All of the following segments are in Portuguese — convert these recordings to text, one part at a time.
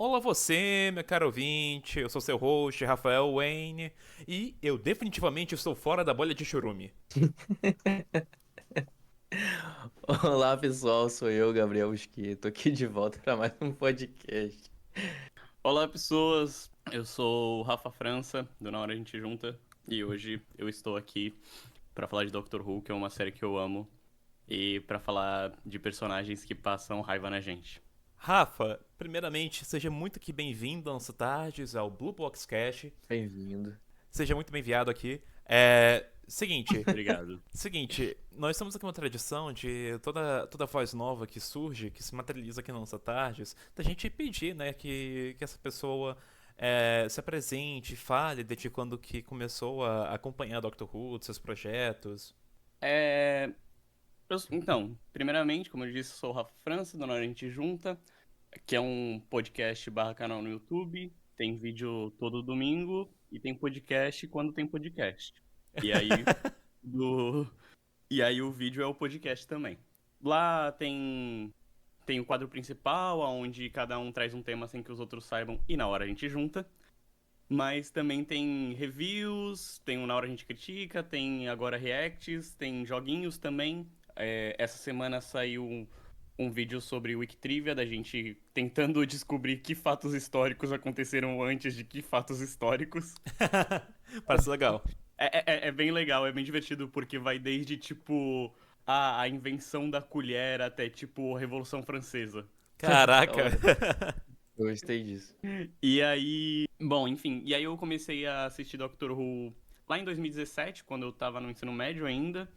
Olá você, meu caro ouvinte, eu sou seu host, Rafael Wayne, e eu definitivamente estou fora da bolha de churume. Olá pessoal, sou eu, Gabriel Busquet. Tô aqui de volta para mais um podcast. Olá, pessoas. Eu sou o Rafa França, do Na Hora a Gente Junta, e hoje eu estou aqui para falar de Doctor Who, que é uma série que eu amo, e para falar de personagens que passam raiva na gente. Rafa, primeiramente, seja muito que bem-vindo às tardes ao Blue Box Cash. Bem-vindo. Seja muito bem-vindo aqui. Seguinte, Obrigado. nós temos aqui uma tradição de toda voz nova que surge, que se materializa aqui nas nossas tardes, da gente pedir, né, que essa pessoa se apresente, fale desde quando que começou a acompanhar Doctor Who, seus projetos. É... Então, primeiramente, como eu disse, eu sou o Rafa França, do Na Hora a Gente Junta, que é um podcast barra canal no YouTube. Tem vídeo todo domingo e tem podcast quando tem podcast. E aí, do... E aí o vídeo é o podcast também. Lá tem o quadro principal, onde cada um traz um tema sem que os outros saibam e na hora a gente junta. Mas também tem reviews, tem o Na Hora a gente critica, tem agora reacts, tem joguinhos também. Essa semana saiu um vídeo sobre o Wikitrivia, da gente tentando descobrir que fatos históricos aconteceram antes de que fatos históricos. Parece legal. É bem legal, é bem divertido, porque vai desde, tipo, a invenção da colher até, tipo, a Revolução Francesa. Da Caraca. hora. Gostei disso. E aí, bom, enfim, e aí eu comecei a assistir Doctor Who lá em 2017, quando eu tava no ensino médio ainda,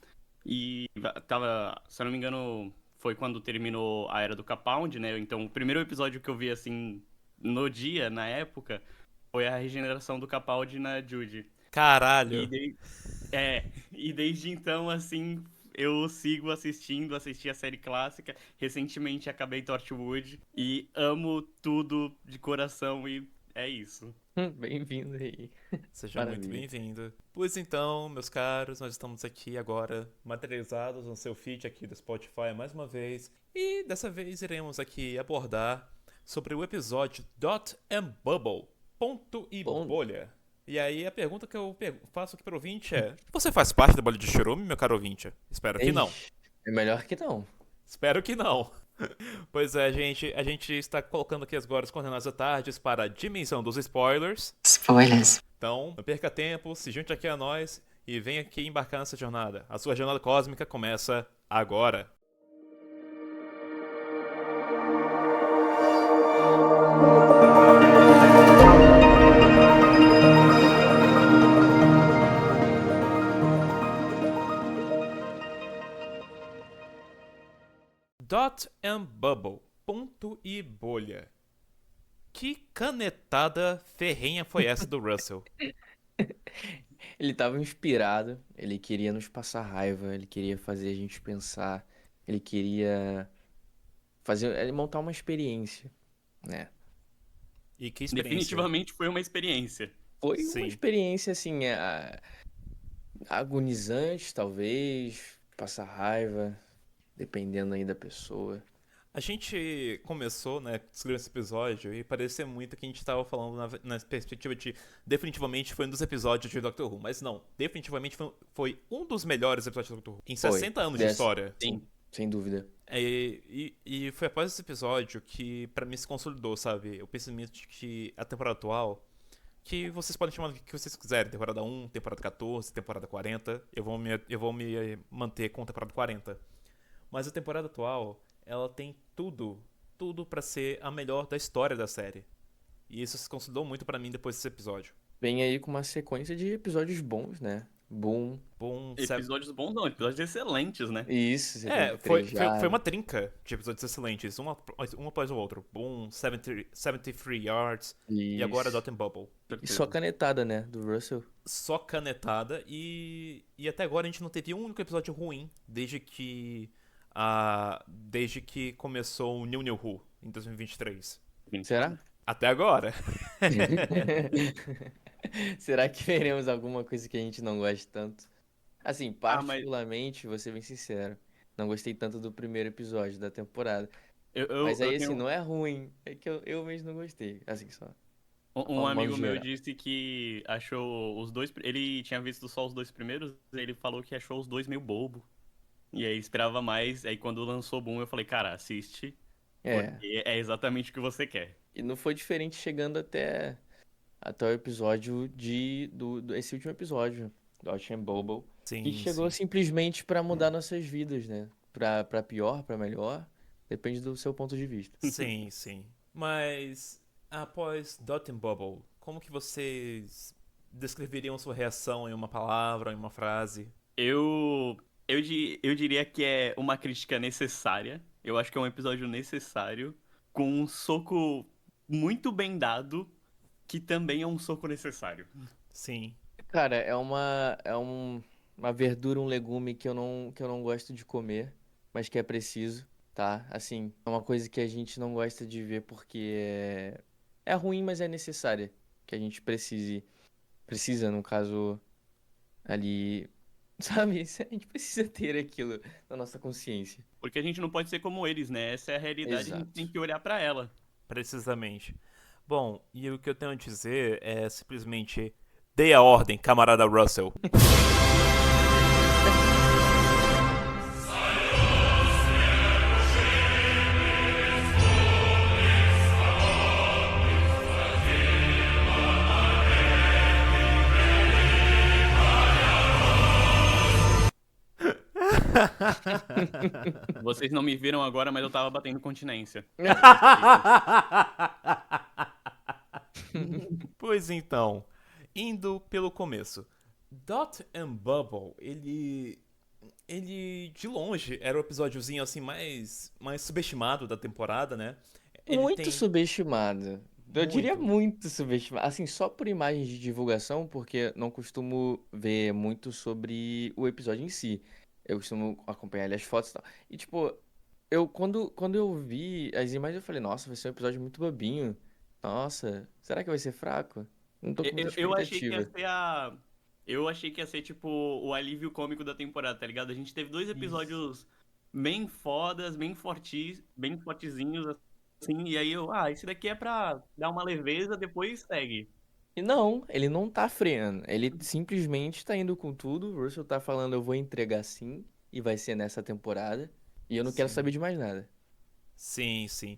e tava, se eu não me engano, foi quando terminou a Era do Capaldi, né? Então, o primeiro episódio que eu vi, assim, no dia, na época, foi a regeneração do Capaldi na Judy. E Caralho. e desde então, assim, eu sigo assistindo, assisti a série clássica. Recentemente acabei Torchwood e amo tudo de coração e é isso. Bem-vindo aí. Seja muito Maravilha. bem-vindo. Pois então, meus caros, nós estamos aqui agora materializados no seu feed aqui do Spotify mais uma vez. E dessa vez iremos aqui abordar sobre o episódio Dot and Bubble, ponto e Bom, bolha. E aí a pergunta que eu faço aqui pro ouvinte é: você faz parte da bolha de churume, meu caro ouvinte? Espero que não. Ixi, é melhor que não. Espero que não. Pois é, gente, a gente está colocando aqui agora as coordenadas da tardes para a dimensão dos spoilers. Spoilers. Então, não perca tempo, se junte aqui a nós e venha aqui embarcar nessa jornada. A sua jornada cósmica começa agora. Dot and Bubble, ponto e bolha. Que canetada ferrenha foi essa do Russell? Ele tava inspirado, ele queria nos passar raiva, ele queria fazer a gente pensar, ele queria fazer, ele montar uma experiência, né? E que experiência. Definitivamente foi uma experiência. Foi uma Sim. experiência assim, agonizante, talvez, passar raiva, dependendo aí da pessoa. A gente começou, né, escrevendo esse episódio e parecia muito que a gente estava falando na perspectiva de definitivamente foi um dos episódios de Doctor Who, mas não, definitivamente foi um dos melhores episódios de Doctor Who em Foi. 60 anos de história. Sim, sem dúvida. E foi após esse episódio que pra mim se consolidou, sabe, o pensamento de que a temporada atual, que vocês podem chamar do que vocês quiserem, temporada 1, temporada 14, temporada 40, eu vou me manter com a temporada 40. Mas a temporada atual, ela tem tudo pra ser a melhor da história da série. E isso se consolidou muito pra mim depois desse episódio. Vem aí com uma sequência de episódios bons, né? Boom. Bom, Episódios bons não, episódios excelentes, né? Isso, foi 73 foi já. uma trinca de episódios excelentes, um após o outro. Boom, 73 Yards e agora Isso. Dot and Bubble. E só Certeza. canetada, né? Do Russell. Só canetada e até agora a gente não teve um único episódio ruim desde que começou o New New Who em 2023. Será? Até agora. Será que veremos alguma coisa que a gente não goste tanto? Assim, Ah, mas particularmente, vou ser bem sincero, não gostei tanto do primeiro episódio da temporada. Mas aí, eu assim, tenho não é ruim. É que eu mesmo não gostei. Assim, só. um Modo amigo meu geral. disse que achou os dois. Ele tinha visto só os dois primeiros, ele falou que achou os dois meio bobo. E aí esperava mais. Aí quando lançou o Boom, eu falei, cara, assiste, É. porque é exatamente o que você quer. E não foi diferente chegando até o episódio esse último episódio, Dodge and Bubble, que Sim, chegou sim. simplesmente pra mudar nossas vidas, né? Pra pior, pra melhor, depende do seu ponto de vista. Sim, sim. Mas após Dot and Bubble, como que vocês descreveriam sua reação em uma palavra, em uma frase? Eu, eu diria que é uma crítica necessária. Eu acho que é um episódio necessário, com um soco muito bem dado, que também é um soco necessário. Sim, Cara, uma verdura, um legume que eu não gosto de comer, mas que é preciso, tá? Assim, é uma coisa que a gente não gosta de ver porque é ruim, mas é necessária. Que a gente precisa, no caso, ali, sabe? A gente precisa ter aquilo na nossa consciência. Porque a gente não pode ser como eles, né? Essa é a realidade, a gente tem Exato. que olhar pra ela. precisamente. Bom, e o que eu tenho a dizer é simplesmente dê a ordem, camarada Russell. Vocês não me viram agora, mas eu tava batendo continência. Respeito. Pois então, indo pelo começo. Dot and Bubble, ele de longe era o episódiozinho assim mais subestimado da temporada, né? Ele Muito tem subestimado. Eu diria muito. muito subestimado. Assim, só por imagens de divulgação, porque não costumo ver muito sobre o episódio em si. Eu costumo acompanhar ali as fotos e tal. E, tipo, quando eu vi as imagens, eu falei, nossa, vai ser um episódio muito bobinho. Nossa, será que vai ser fraco? Não tô com muita Eu achei que ia expectativa. ser a. Eu achei que ia ser, tipo, o alívio cômico da temporada, tá ligado? A gente teve dois Isso. episódios bem fodas, bem fortezinhos, assim, e aí esse daqui é pra dar uma leveza, depois segue. E não, ele não tá freando. Ele simplesmente tá indo com tudo. O Russell tá falando, eu vou entregar sim. E vai ser nessa temporada. E eu não quero Sim. saber de mais nada. Sim, sim.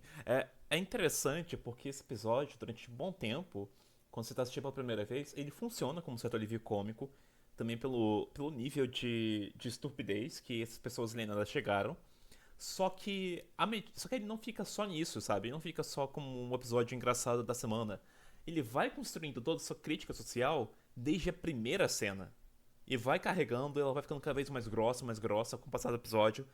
É interessante porque esse episódio, durante um bom tempo, quando você está assistindo pela primeira vez, ele funciona como um certo alívio cômico, também pelo nível de estupidez que essas pessoas alienadas chegaram. Só que ele não fica só nisso, sabe? Ele não fica só como um episódio engraçado da semana. Ele vai construindo toda essa crítica social desde a primeira cena. E vai carregando, ela vai ficando cada vez mais grossa com o passar do episódio.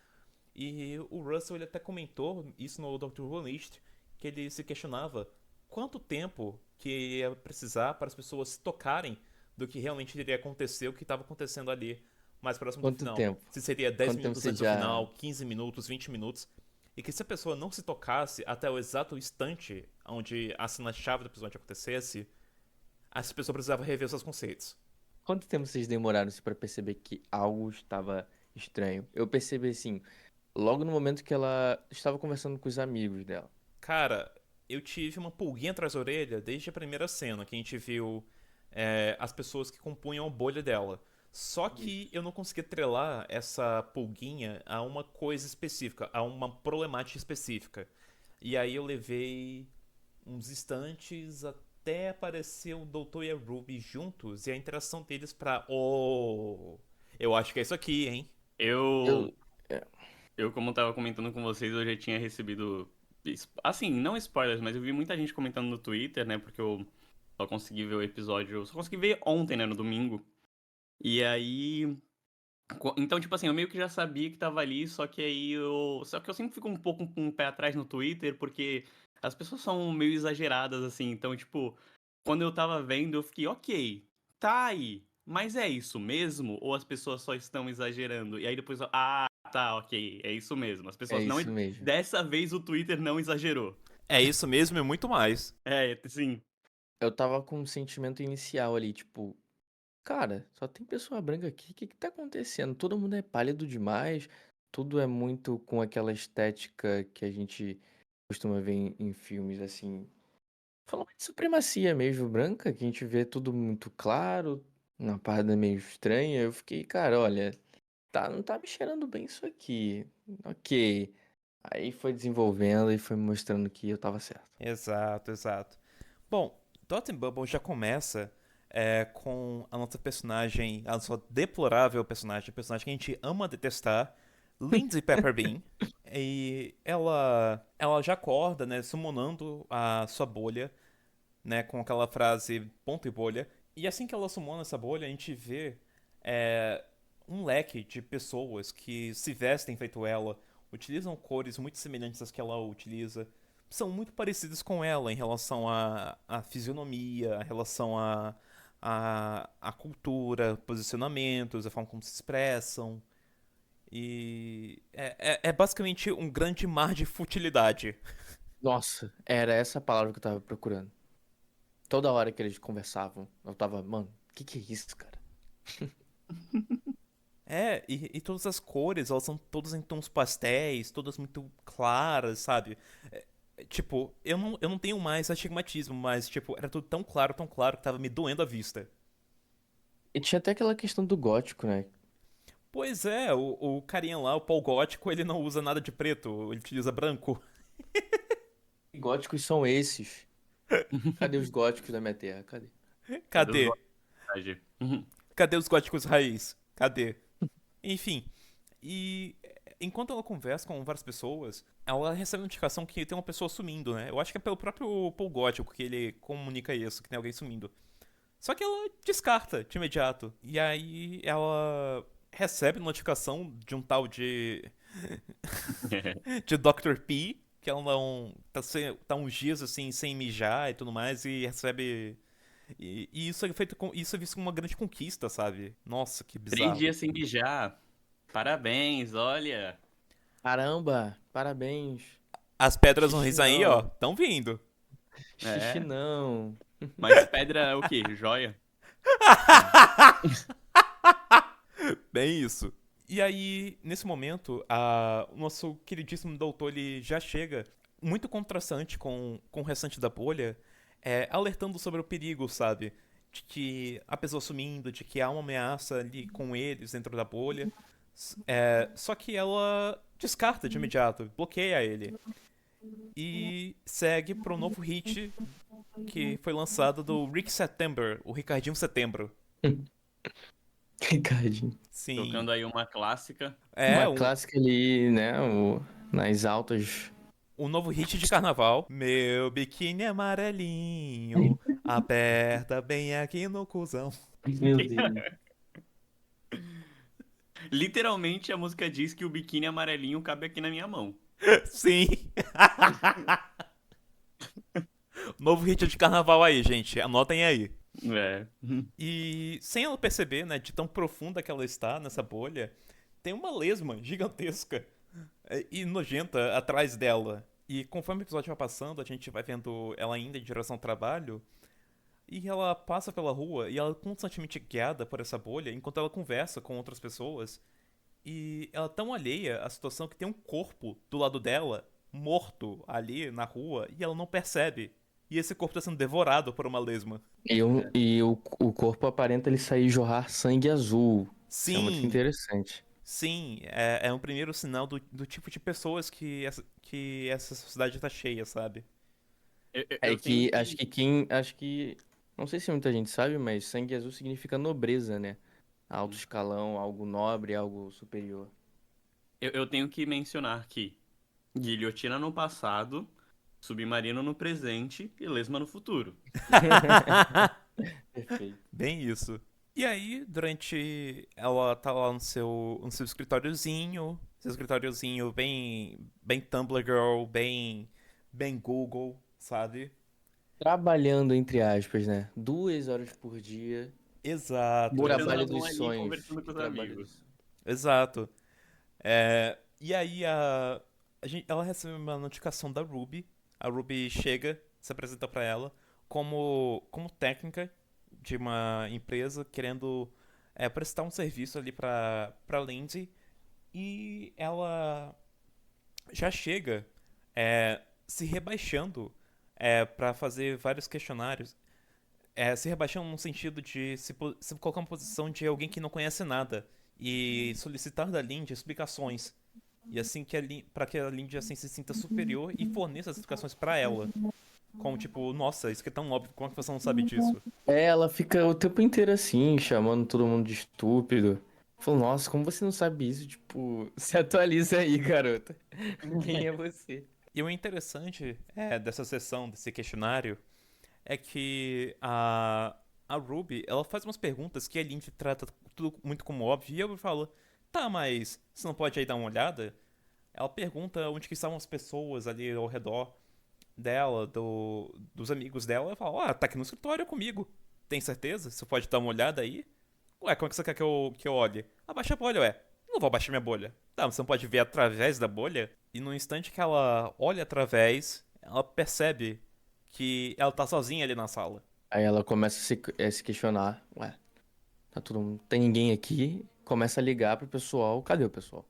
E o Russell ele até comentou isso no Dr. Who List, que ele se questionava quanto tempo que ia precisar para as pessoas se tocarem do que realmente iria acontecer, o que estava acontecendo ali mais próximo do Quanto final. tempo? Se seria 10 Quanto tempo minutos você antes do já. final, 15 minutos, 20 minutos. E que se a pessoa não se tocasse até o exato instante onde a cena-chave do episódio acontecesse, essa pessoa precisava rever seus conceitos. Quanto tempo vocês demoraram assim, pra perceber que algo estava estranho? Eu percebi assim, logo no momento que ela estava conversando com os amigos dela. Cara, eu tive uma pulguinha atrás da orelha desde a primeira cena, que a gente viu as pessoas que compunham a bolha dela. Só que eu não consegui atrelar essa pulguinha a uma coisa específica, a uma problemática específica. E aí eu levei uns instantes até aparecer o Doutor e a Ruby juntos e a interação deles pra. Oh! Eu acho que é isso aqui, hein? Eu, Eu. é, eu, como tava comentando com vocês, eu já tinha recebido. Assim, não spoilers, mas eu vi muita gente comentando no Twitter, né? Porque eu só consegui ver o episódio. Só consegui ver ontem, né? No domingo. E aí. Então, tipo assim, eu meio que já sabia que tava ali, só que aí eu. Só que eu sempre fico um pouco com o pé atrás no Twitter, porque as pessoas são meio exageradas, assim. Então, tipo, quando eu tava vendo, eu fiquei, ok, tá aí. Mas é isso mesmo? Ou as pessoas só estão exagerando? E aí depois, tá, ok, é isso mesmo. As É pessoas não. isso mesmo. Dessa vez o Twitter não exagerou. É isso mesmo e muito mais. É, sim. Eu tava com um sentimento inicial ali, tipo, cara, só tem pessoa branca aqui. O que que tá acontecendo? Todo mundo é pálido demais. Tudo é muito com aquela estética que a gente costuma ver em filmes, assim. Falando de supremacia mesmo, branca, que a gente vê tudo muito claro, uma parada meio estranha. Eu fiquei, cara, olha, não tá me cheirando bem isso aqui. Ok. Aí foi desenvolvendo e foi me mostrando que eu tava certo. Exato, exato. Bom, Dot and Bubble já começa com a nossa personagem, a nossa deplorável personagem, a personagem que a gente ama detestar, Lindsay Pepperbean. E ela já acorda, né, summonando a sua bolha, né, com aquela frase ponto e bolha. E assim que ela summona essa bolha, a gente vê é, um leque de pessoas que se vestem feito ela, utilizam cores muito semelhantes às que ela utiliza, são muito parecidas com ela em relação à fisionomia, em relação à cultura, posicionamentos, a forma como se expressam. E é basicamente um grande mar de futilidade. Nossa, era essa palavra que eu tava procurando. Toda hora que eles conversavam, eu tava, mano, que é isso, cara? E todas as cores, elas são todas em tons pastéis, todas muito claras, sabe? Tipo, eu não tenho mais astigmatismo, mas, tipo, era tudo tão claro que tava me doendo a vista. E tinha até aquela questão do gótico, né? Pois é, o carinha lá, o Paul Gótico, ele não usa nada de preto, ele utiliza branco. Que góticos são esses? Cadê os góticos da minha terra? Cadê? Cadê os Cadê? votos? Cadê os góticos raiz? Cadê? Enfim, e enquanto ela conversa com várias pessoas, ela recebe a notificação que tem uma pessoa sumindo, né? Eu acho que é pelo próprio Paul Gótico que ele comunica isso, que tem alguém sumindo. Só que ela descarta de imediato. E aí ela recebe notificação de um tal de Dr. P, que ela não tá uns dias assim sem mijar e tudo mais e recebe e isso é feito isso é visto como uma grande conquista, sabe? Nossa, que 3 dias bizarro. sem mijar. Parabéns, olha. Caramba, parabéns. As pedras no Xixi riso aí, ó, não. estão vindo. Xixi É. não. Mas pedra é o quê? Joia? Sim. Bem isso. E aí, nesse momento, o nosso queridíssimo doutor ele já chega muito contrastante com o restante da bolha, alertando sobre o perigo, sabe? De que a pessoa sumindo, de que há uma ameaça ali com eles dentro da bolha. Só que ela descarta de imediato, bloqueia ele. E segue pro novo hit que foi lançado do Rick September, o Ricardinho Setembro. Ricardinho. Sim. Tocando aí uma clássica. É, Uma um, clássica ali, né? Nas altas. um novo hit de carnaval. Meu biquíni amarelinho, aperta bem aqui no cuzão. Meu Deus. Literalmente a música diz que o biquíni amarelinho cabe aqui na minha mão. Sim. Novo hit de carnaval aí, gente. Anotem aí. É. E sem ela perceber, né, de tão profunda que ela está nessa bolha, tem uma lesma gigantesca e nojenta atrás dela. E conforme o episódio vai passando, a gente vai vendo ela indo em direção ao trabalho. E ela passa pela rua e ela é constantemente guiada por essa bolha enquanto ela conversa com outras pessoas. E ela é tão alheia à situação que tem um corpo do lado dela, morto ali na rua, e ela não percebe. E esse corpo está sendo devorado por uma lesma. E o corpo aparenta ele sair jorrar sangue azul. Isso é muito Sim, interessante. sim, é um primeiro sinal do tipo de pessoas que essa sociedade está cheia, sabe? É Eu tenho que acho que. que quem. Acho que. Não sei se muita gente sabe, mas sangue azul significa nobreza, né? Alto escalão, algo nobre, algo superior. Eu tenho que mencionar que guilhotina no passado, submarino no presente e lesma no futuro. Perfeito. Bem isso. E aí, durante. Ela tá lá no seu escritóriozinho. Seu escritóriozinho bem Tumblr Girl, bem Google, sabe? Trabalhando, entre aspas, né? 2 horas por dia. Exato, Botando a Trabalho mão exato. dos ali e sonhos. conversando com O os trabalho dos amigos. sonhos. Exato. E aí ela recebe uma notificação da Ruby. A Ruby chega, se apresenta pra ela como técnica de uma empresa querendo prestar um serviço ali pra Lindsay. E ela já chega se rebaixando para fazer vários questionários. Se rebaixando no sentido de se colocar uma posição de alguém que não conhece nada e solicitar da Lindy explicações. E assim para que a Lindy assim se sinta superior e forneça as explicações para ela. Como tipo, nossa, isso que é tão óbvio, como é que você não sabe disso? Ela fica o tempo inteiro assim, chamando todo mundo de estúpido. Falou, nossa, como você não sabe isso? Tipo, se atualiza aí, garota. Quem é você? E o interessante dessa sessão, desse questionário, é que a Ruby, ela faz umas perguntas que a Lindy trata tudo muito como óbvio, e a Ruby fala, tá, mas você não pode aí dar uma olhada? Ela pergunta onde que estavam as pessoas ali ao redor dela, dos amigos dela, ela fala, tá aqui no escritório comigo. Tem certeza? Você pode dar uma olhada aí? Ué, como é que você quer que eu olhe? Abaixa a bolha, ué. Não vou abaixar minha bolha. Tá, mas você não pode ver através da bolha? E no instante que ela olha através, ela percebe que ela tá sozinha ali na sala. Aí ela começa a se questionar. Ué, tá todo mundo, tem ninguém aqui? Começa a ligar pro pessoal. Cadê o pessoal?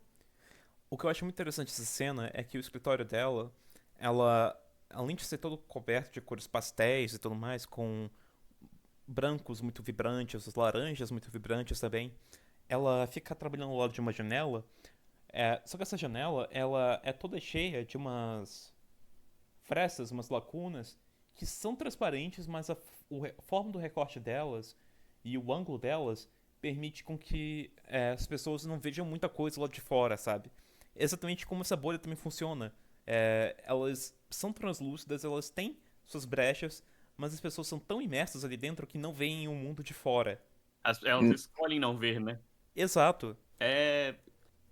O que eu acho muito interessante dessa cena é que o escritório dela, ela, além de ser todo coberto de cores pastéis e tudo mais, com brancos muito vibrantes, os laranjas muito vibrantes também, ela fica trabalhando ao lado de uma janela. Só que essa janela, ela é toda cheia de umas frestas, umas lacunas, que são transparentes, mas a forma do recorte delas e o ângulo delas permite com que as pessoas não vejam muita coisa lá de fora, sabe? Exatamente como essa bolha também funciona. Elas são translúcidas, elas têm suas brechas, mas as pessoas são tão imersas ali dentro que não veem o mundo de fora. Elas Hum, escolhem não ver, né? Exato. É,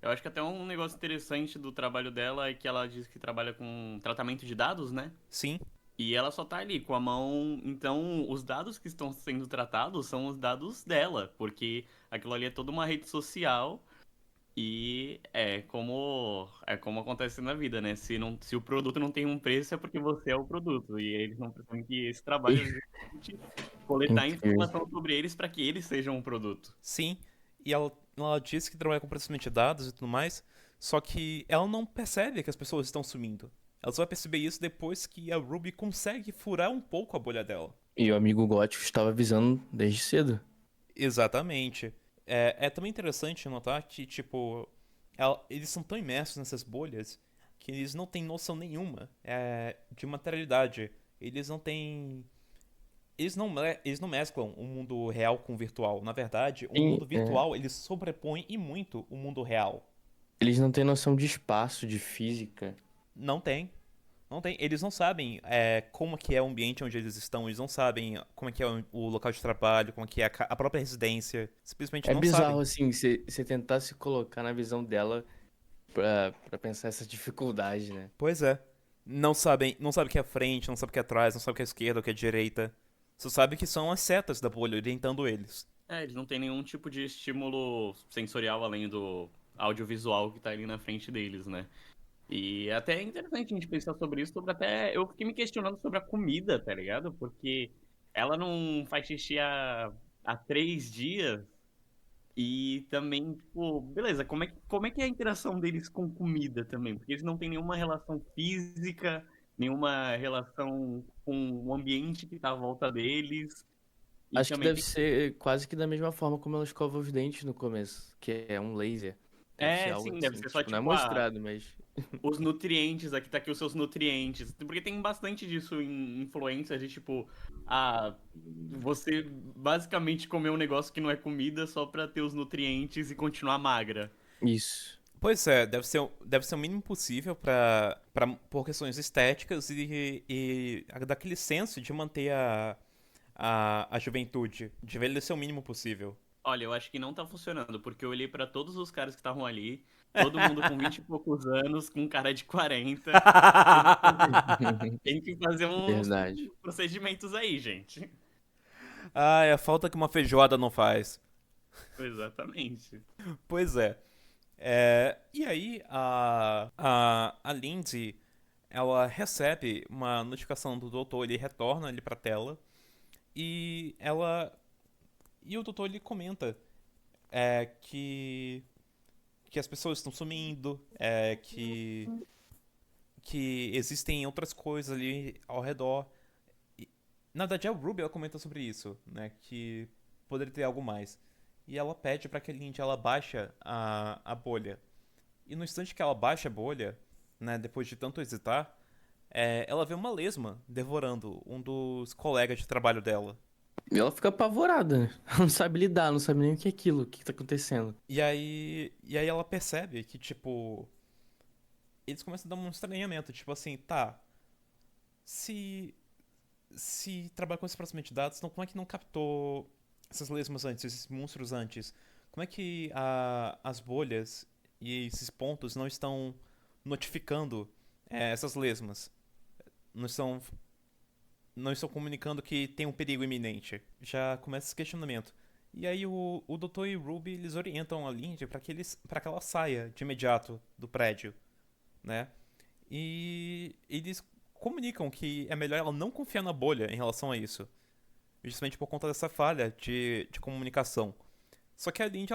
eu acho que até um negócio interessante do trabalho dela é que ela diz que trabalha com tratamento de dados, né? Sim. E ela só tá ali com a mão. Então, os dados que estão sendo tratados são os dados dela, porque aquilo ali é toda uma rede social e é como acontece na vida, né? Se o produto não tem um preço é porque você é o produto. E eles não precisam que esse trabalho é justamente coletar incrível. informação sobre eles para que eles sejam um produto. Sim, e ela disse que trabalha com processamento de dados e tudo mais, só que ela não percebe que as pessoas estão sumindo. Ela só vai perceber isso depois que a Ruby consegue furar um pouco a bolha dela. E o amigo gótico estava avisando desde cedo. Exatamente. É também interessante notar que, tipo, eles são tão imersos nessas bolhas que eles não têm noção nenhuma de materialidade. Eles não têm. Eles não mesclam o mundo real com o virtual. Na verdade, o mundo virtual ele sobrepõe e muito o mundo real. Eles não têm noção de espaço, de física. Não tem. Não tem. Eles não sabem como que é o ambiente onde eles estão. Eles não sabem como é que é o local de trabalho, como é que é a própria residência. Simplesmente É não bizarro, sabem. assim, você tentar se colocar na visão dela pra pensar essa dificuldade, né? Pois é. Não sabem o que é a frente, não sabem o que é atrás, não sabem o que é a esquerda, o que é a direita. Só sabe que são as setas da bolha orientando eles. Eles não têm nenhum tipo de estímulo sensorial além do audiovisual que tá ali na frente deles, né? E até é interessante a gente pensar sobre isso, sobre até. Eu fiquei me questionando sobre a comida, tá ligado? Porque ela não faz xixi há 3 dias. E também, tipo, beleza, como é que é a interação deles com comida também? Porque eles não têm nenhuma relação física, nenhuma relação com o ambiente que tá à volta deles. E Acho que também deve tem. ser quase que da mesma forma como ela escova os dentes no começo, que é um laser. Deve ser algo Sim, deve assim. ser só Tipo, não é tipo, mostrado, mas. os nutrientes, aqui tá aqui os seus nutrientes. Porque tem bastante disso em influências de tipo, você basicamente comer um negócio que não é comida só pra ter os nutrientes e continuar magra. Isso. Pois é, deve ser o mínimo possível por questões estéticas e daquele senso de manter a juventude, de envelhecer o mínimo possível. Olha, eu acho que não tá funcionando, porque eu olhei pra todos os caras que estavam ali, todo mundo com 20 e poucos anos, com cara de 40. Tem que fazer uns Verdade. procedimentos aí, gente. É a falta que uma feijoada não faz. Exatamente. Pois é. E aí, a Lindsay, ela recebe uma notificação do doutor, ele retorna ali pra tela, e ela. E o doutor ele comenta que que as pessoas estão sumindo, que existem outras coisas ali ao redor. E, na verdade, a Ruby ela comenta sobre isso, né? Que poderia ter algo mais. E ela pede para que a Lindy ela baixa a bolha. E no instante que ela baixa a bolha, né? Depois de tanto hesitar, ela vê uma lesma devorando um dos colegas de trabalho dela. E ela fica apavorada, né? Ela não sabe lidar, não sabe nem o que é aquilo, o que tá acontecendo. E aí ela percebe que, tipo, eles começam a dar um estranhamento, tipo assim, tá, se trabalha com esse processamento de dados, então como é que não captou essas lesmas antes, esses monstros antes? Como é que as bolhas e esses pontos não estão notificando essas lesmas? Não estão, não estão comunicando que tem um perigo iminente? Já começa esse questionamento. E aí o Doutor e o Ruby, eles orientam a Lindy para que ela saia de imediato do prédio, né? E eles comunicam que é melhor ela não confiar na bolha em relação a isso. Justamente por conta dessa falha de comunicação. Só que a Lindy,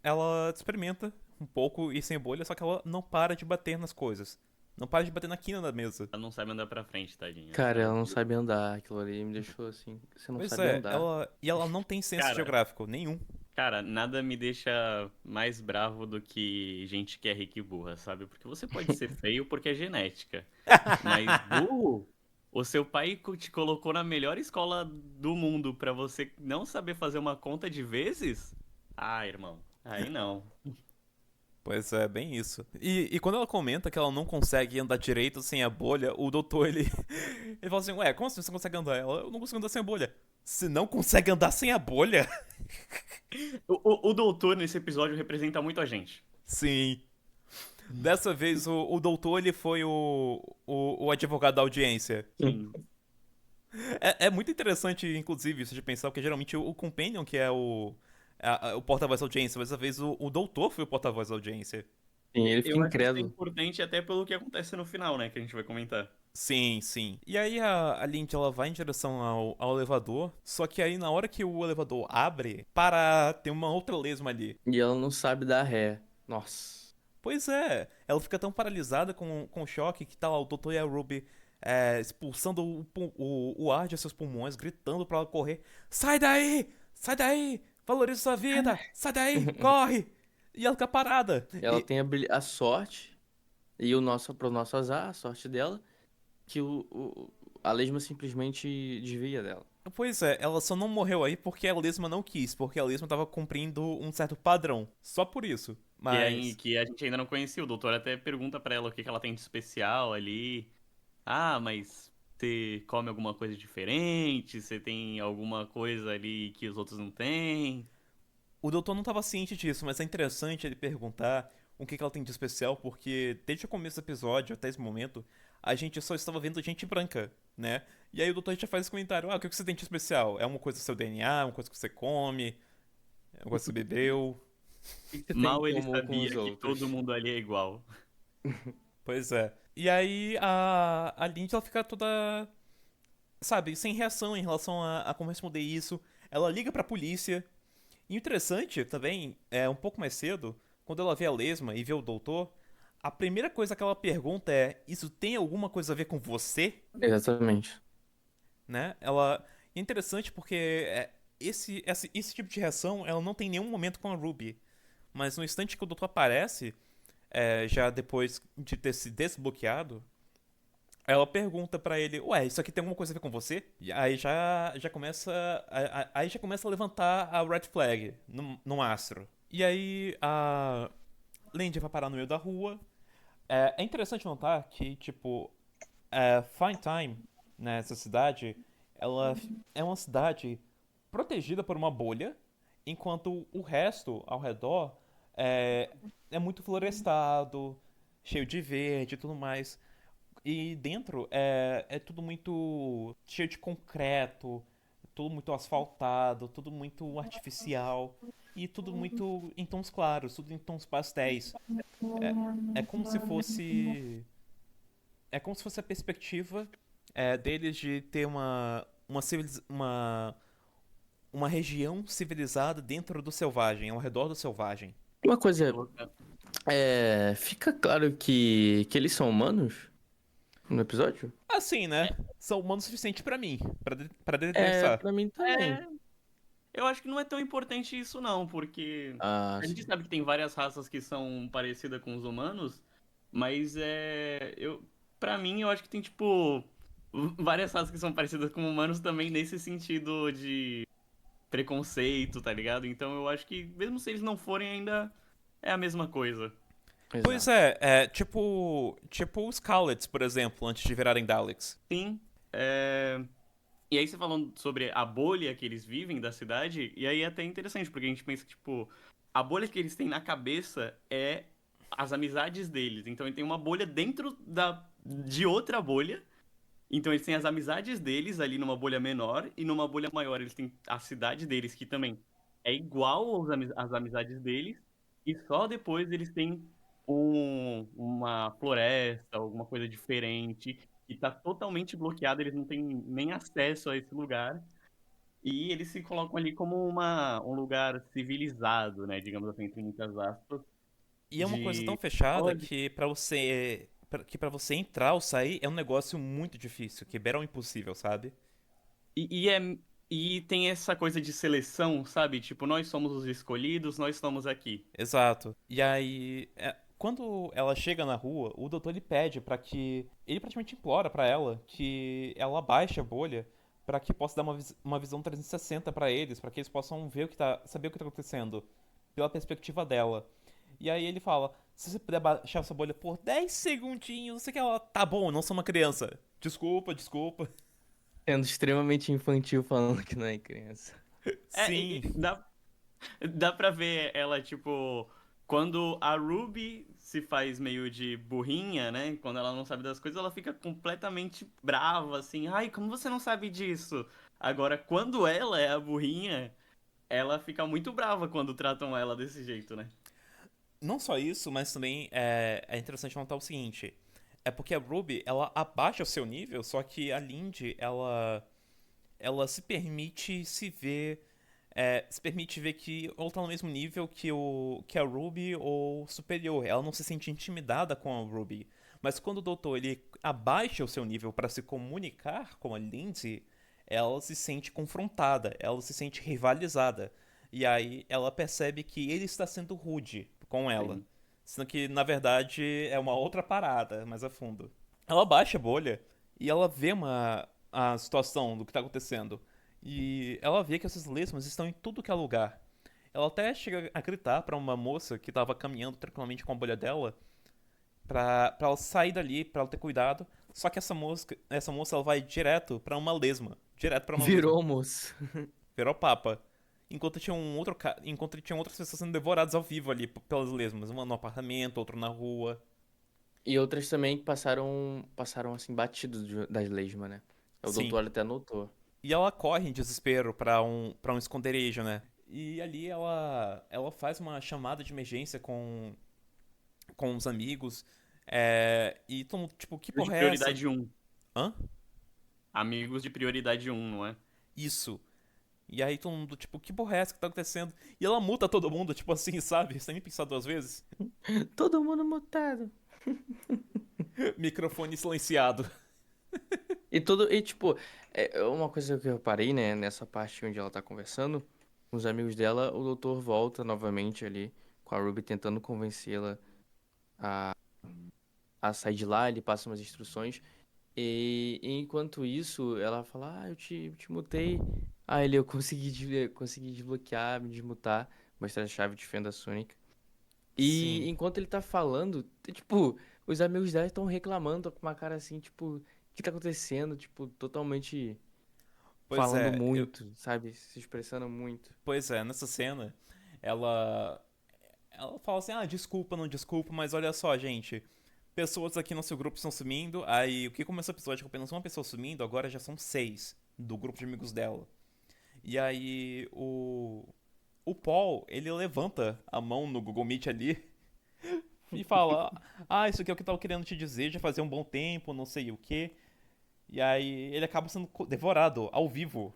ela experimenta um pouco ir sem bolha, só que ela não para de bater nas coisas. Não para de bater na quina da mesa. Ela não sabe andar pra frente, tadinha. Cara, ela não sabe andar, aquilo ali me deixou assim. Você não Pois sabe é, andar. ela não tem senso Cara, geográfico, nenhum. Cara, nada me deixa mais bravo do que gente que é rica e burra, sabe? Porque você pode ser feio porque é genética. Mas burro, o seu pai te colocou na melhor escola do mundo pra você não saber fazer uma conta de vezes? Ah, irmão, aí não. Pois é, bem isso. E quando ela comenta que ela não consegue andar direito sem a bolha, o doutor, ele fala assim, ué, como assim você consegue andar? Ela, eu não consigo andar sem a bolha. Você não consegue andar sem a bolha? O doutor nesse episódio representa muito a gente. Sim. Dessa vez, o doutor, ele foi o advogado da audiência. Sim. É muito interessante, inclusive, isso de pensar, porque geralmente o Companion, que é o porta-voz da audiência, mas dessa vez o doutor foi o porta-voz da audiência. Sim, ele fica Eu acho que isso é incrédulo. importante até pelo que acontece no final, né? Que a gente vai comentar. Sim, sim. E aí a Lindy, ela vai em direção ao elevador, só que aí na hora que o elevador abre, tem uma outra lesma ali. E ela não sabe dar ré. Nossa. Pois é, ela fica tão paralisada com o choque que tá lá o Doutor e a Ruby expulsando o ar de seus pulmões, gritando pra ela correr. Sai daí! Sai daí! Valoriza sua vida! Sai daí! Corre! E ela fica parada. Ela tem a sorte, e pro nosso azar, a sorte dela, que a lesma simplesmente desvia dela. Pois é, ela só não morreu aí porque a lesma não quis, porque a lesma tava cumprindo um certo padrão. Só por isso. E aí, Mas. que a gente ainda não conhecia. O doutor até pergunta pra ela o que ela tem de especial ali. Ah, mas você come alguma coisa diferente? Você tem alguma coisa ali que os outros não têm? O doutor não tava ciente disso, mas é interessante ele perguntar o que ela tem de especial, porque desde o começo do episódio até esse momento, a gente só estava vendo gente branca, né? E aí o doutor já faz esse comentário: ah, o que você tem de especial? É uma coisa do seu DNA, uma coisa que você come, é uma coisa que você bebeu. O que você tem Mal em ele comum com sabia os que outros? todo mundo ali é igual. Pois é. E aí a Lindy ela fica toda, sabe, sem reação em relação a como responder isso. Ela liga pra polícia. E o interessante também, um pouco mais cedo, quando ela vê a lesma e vê o doutor, a primeira coisa que ela pergunta é: isso tem alguma coisa a ver com você? Exatamente. Né? Ela. E é interessante porque esse tipo de reação ela não tem em nenhum momento com a Ruby. Mas no instante que o doutor aparece, já depois de ter se desbloqueado, ela pergunta pra ele: ué, isso aqui tem alguma coisa a ver com você? E aí já começa. Aí já começa a levantar a red flag no astro. E aí a Lindy vai parar no meio da rua. É interessante notar que, tipo, Fine Time, nessa cidade, ela é uma cidade protegida por uma bolha, enquanto o resto ao redor é muito florestado, cheio de verde e tudo mais. E dentro é tudo muito cheio de concreto, tudo muito asfaltado, tudo muito artificial e tudo muito em tons claros, tudo em tons pastéis. É como se fosse. É como se fosse a perspectiva deles de ter uma região civilizada dentro do selvagem, ao redor do selvagem. Uma coisa, Fica claro que eles são humanos no episódio? Assim, né? São humanos o suficiente pra mim, pra É, detectar. pra mim também. É, eu acho que não é tão importante isso não, porque Ah, a gente sim. sabe que tem várias raças que são parecidas com os humanos, mas para mim eu acho que tem tipo várias raças que são parecidas com humanos também nesse sentido de preconceito, tá ligado? Então eu acho que mesmo se eles não forem ainda é a mesma coisa. Pois Exato. é, tipo os Skaullets, por exemplo, antes de virarem Daleks. Sim. é, E aí você falando sobre a bolha que eles vivem da cidade, e aí é até interessante, porque a gente pensa que, tipo, a bolha que eles têm na cabeça é as amizades deles. Então ele tem uma bolha dentro de outra bolha. Então eles têm as amizades deles ali numa bolha menor, e numa bolha maior eles têm a cidade deles, que também é igual às amizades deles, e só depois eles têm uma floresta, alguma coisa diferente, que tá totalmente bloqueada, eles não têm nem acesso a esse lugar, e eles se colocam ali como um lugar civilizado, né, digamos assim, entre muitas aspas, E é uma coisa tão de... fechada que para você entrar ou sair é um negócio muito difícil, que beira o impossível, sabe? E, e, é, e tem essa coisa de seleção, sabe? Tipo, nós somos os escolhidos, nós estamos aqui. Exato. E aí, quando ela chega na rua, o doutor ele pede pra que. Ele praticamente implora pra ela que ela abaixe a bolha pra que possa dar uma visão 360 pra eles, pra que eles possam ver saber o que tá acontecendo pela perspectiva dela. E aí ele fala: se você puder baixar essa bolha por 10 segundinhos, não sei o que ela. Tá bom, eu não sou uma criança. Desculpa, desculpa. Sendo extremamente infantil falando que não é criança. Sim. Dá pra ver ela, tipo, quando a Ruby se faz meio de burrinha, né? Quando ela não sabe das coisas, ela fica completamente brava, assim. Ai, como você não sabe disso? Agora, quando ela é a burrinha, ela fica muito brava quando tratam ela desse jeito, né? Não só isso, mas também é interessante notar o seguinte. É porque a Ruby, ela abaixa o seu nível, só que a Lindy, ela se permite se ver, se permite ver que ela tá no mesmo nível que a Ruby ou superior. Ela não se sente intimidada com a Ruby. Mas quando o doutor ele abaixa o seu nível para se comunicar com a Lindsay, ela se sente confrontada, ela se sente rivalizada. E aí ela percebe que ele está sendo rude com ela. Sim. Sendo que, na verdade, é uma outra parada, mais a fundo. Ela baixa a bolha e ela vê a situação do que tá acontecendo. E ela vê que essas lesmas estão em tudo que é lugar. Ela até chega a gritar pra uma moça que tava caminhando tranquilamente com a bolha dela pra ela sair dali, pra ela ter cuidado. Só que essa moça ela vai direto pra uma lesma. Direto pra uma lesma. Virou, moço. Virou papa. Enquanto tinham outras pessoas sendo devoradas ao vivo ali pelas lesmas. Uma no apartamento, outra na rua. E outras também que passaram assim, batidos das lesmas, né? O Sim. doutor até notou. E ela corre em desespero pra um esconderijo, né? E ali ela faz uma chamada de emergência com os amigos. E todo mundo, tipo, que De porra é essa? prioridade um. Hã? Amigos de prioridade um, não é? Isso. E aí todo mundo, tipo, que porra é essa que tá acontecendo? E ela multa todo mundo, tipo assim, sabe? Sem nem pensar duas vezes. Todo mundo mutado. Microfone silenciado. Tipo, é uma coisa que eu reparei, né, nessa parte onde ela tá conversando com os amigos dela, o doutor volta novamente ali com a Ruby tentando convencê-la a, a sair de lá, ele passa umas instruções e enquanto isso, ela fala, eu te mutei. Ah, eu consegui desbloquear, me desmutar, mostrar a chave de fenda Sonic. E Sim. enquanto ele tá falando, tipo, os amigos dela estão reclamando com uma cara assim, tipo, o que tá acontecendo? Tipo, totalmente Pois falando é, muito, sabe? Se expressando muito. nessa cena, ela. Ela fala assim: ah, desculpa, não desculpa, mas olha só, gente. Pessoas aqui no seu grupo estão sumindo. Aí o que começou o episódio com apenas uma pessoa sumindo, agora já são 6 do grupo de amigos dela. E aí o Paul, ele levanta a mão no Google Meet ali e fala: ah, isso aqui é o que eu tava querendo te dizer, já fazia um bom tempo, não sei o que. E aí ele acaba sendo devorado ao vivo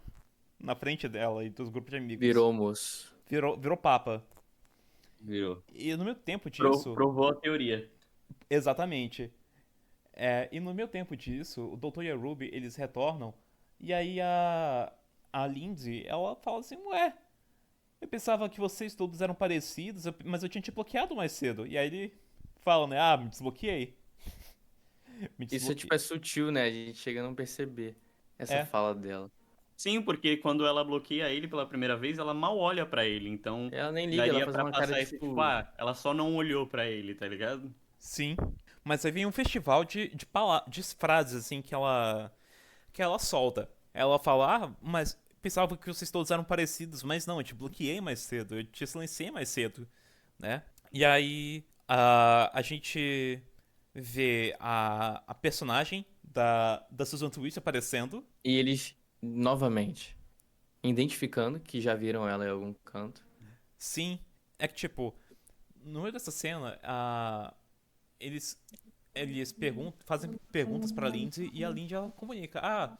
na frente dela e dos grupos de amigos. Virou, moço. Virou papa. Virou. E no meu tempo disso, Provou a teoria. exatamente. E no meu tempo disso, o Doutor e a Ruby, eles retornam, e aí a Lindsay, ela fala assim, ué, eu pensava que vocês todos eram parecidos, mas eu tinha te bloqueado mais cedo. E aí ele fala, né, me desbloqueei. Me Isso desbloqueei. é sutil, né? A gente chega a não perceber essa É. fala dela. Sim, porque quando ela bloqueia ele pela primeira vez, ela mal olha pra ele. Então, Ela nem liga, ela daria faz pra uma cara passar esse tipo, ela só não olhou pra ele, tá ligado? Sim. Mas aí vem um festival de frases, assim, que ela solta. Ela fala, mas pensava que vocês todos eram parecidos, mas não, eu te bloqueei mais cedo, eu te silenciei mais cedo, né? E aí a gente vê a personagem da Susan Twist aparecendo. E eles, novamente, identificando que já viram ela em algum canto. Sim, é que tipo, no meio dessa cena, eles, eles fazem perguntas pra Lindsay e a Lindsay ela comunica: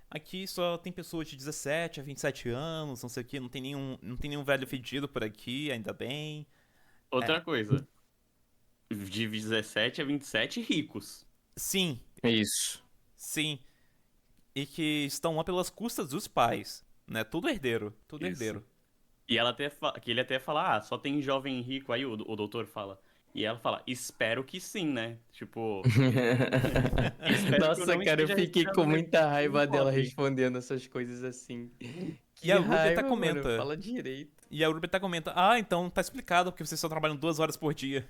aqui só tem pessoas de 17 a 27 anos, não sei o que, não tem nenhum velho fedido por aqui, ainda bem. Outra coisa, de 17 a 27 ricos. Sim, Isso. sim. E que estão lá pelas custas dos pais, né? Tudo herdeiro, tudo Isso. herdeiro. E ela que ele até fala, só tem jovem rico, aí o doutor fala. E ela fala, espero que sim, né? Tipo, espero que eu Nossa, não cara, eu esteja fiquei respirando com muita raiva um dela pobre. respondendo essas coisas assim. E Que a Ruby até raiva, mano, comenta. fala direito. E a Ruby até comenta: então tá explicado porque vocês só trabalham 2 horas por dia.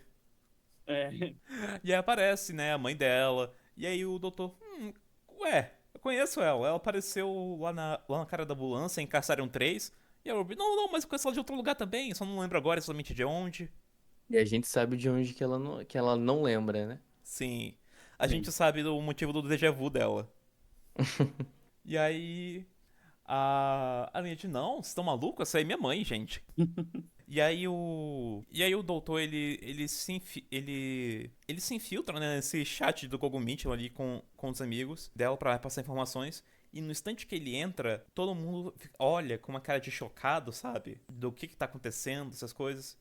É. E aí aparece, né, a mãe dela. E aí o doutor, ué, eu conheço ela. Ela apareceu lá na cara da ambulância em Caçarion 3. E a Ruby, não, mas eu conheço ela de outro lugar também. Só não lembro agora exatamente de onde. E a gente sabe de onde que ela não lembra, né? Sim. A Sim. gente sabe do motivo do déjà vu dela. E aí. A linha de não, vocês estão malucos? Essa aí é minha mãe, gente. E aí o doutor, ele se infiltra, né, nesse chat do Google Meet ali com os amigos dela pra passar informações. E no instante que ele entra, todo mundo olha com uma cara de chocado, sabe? Do que tá acontecendo, essas coisas.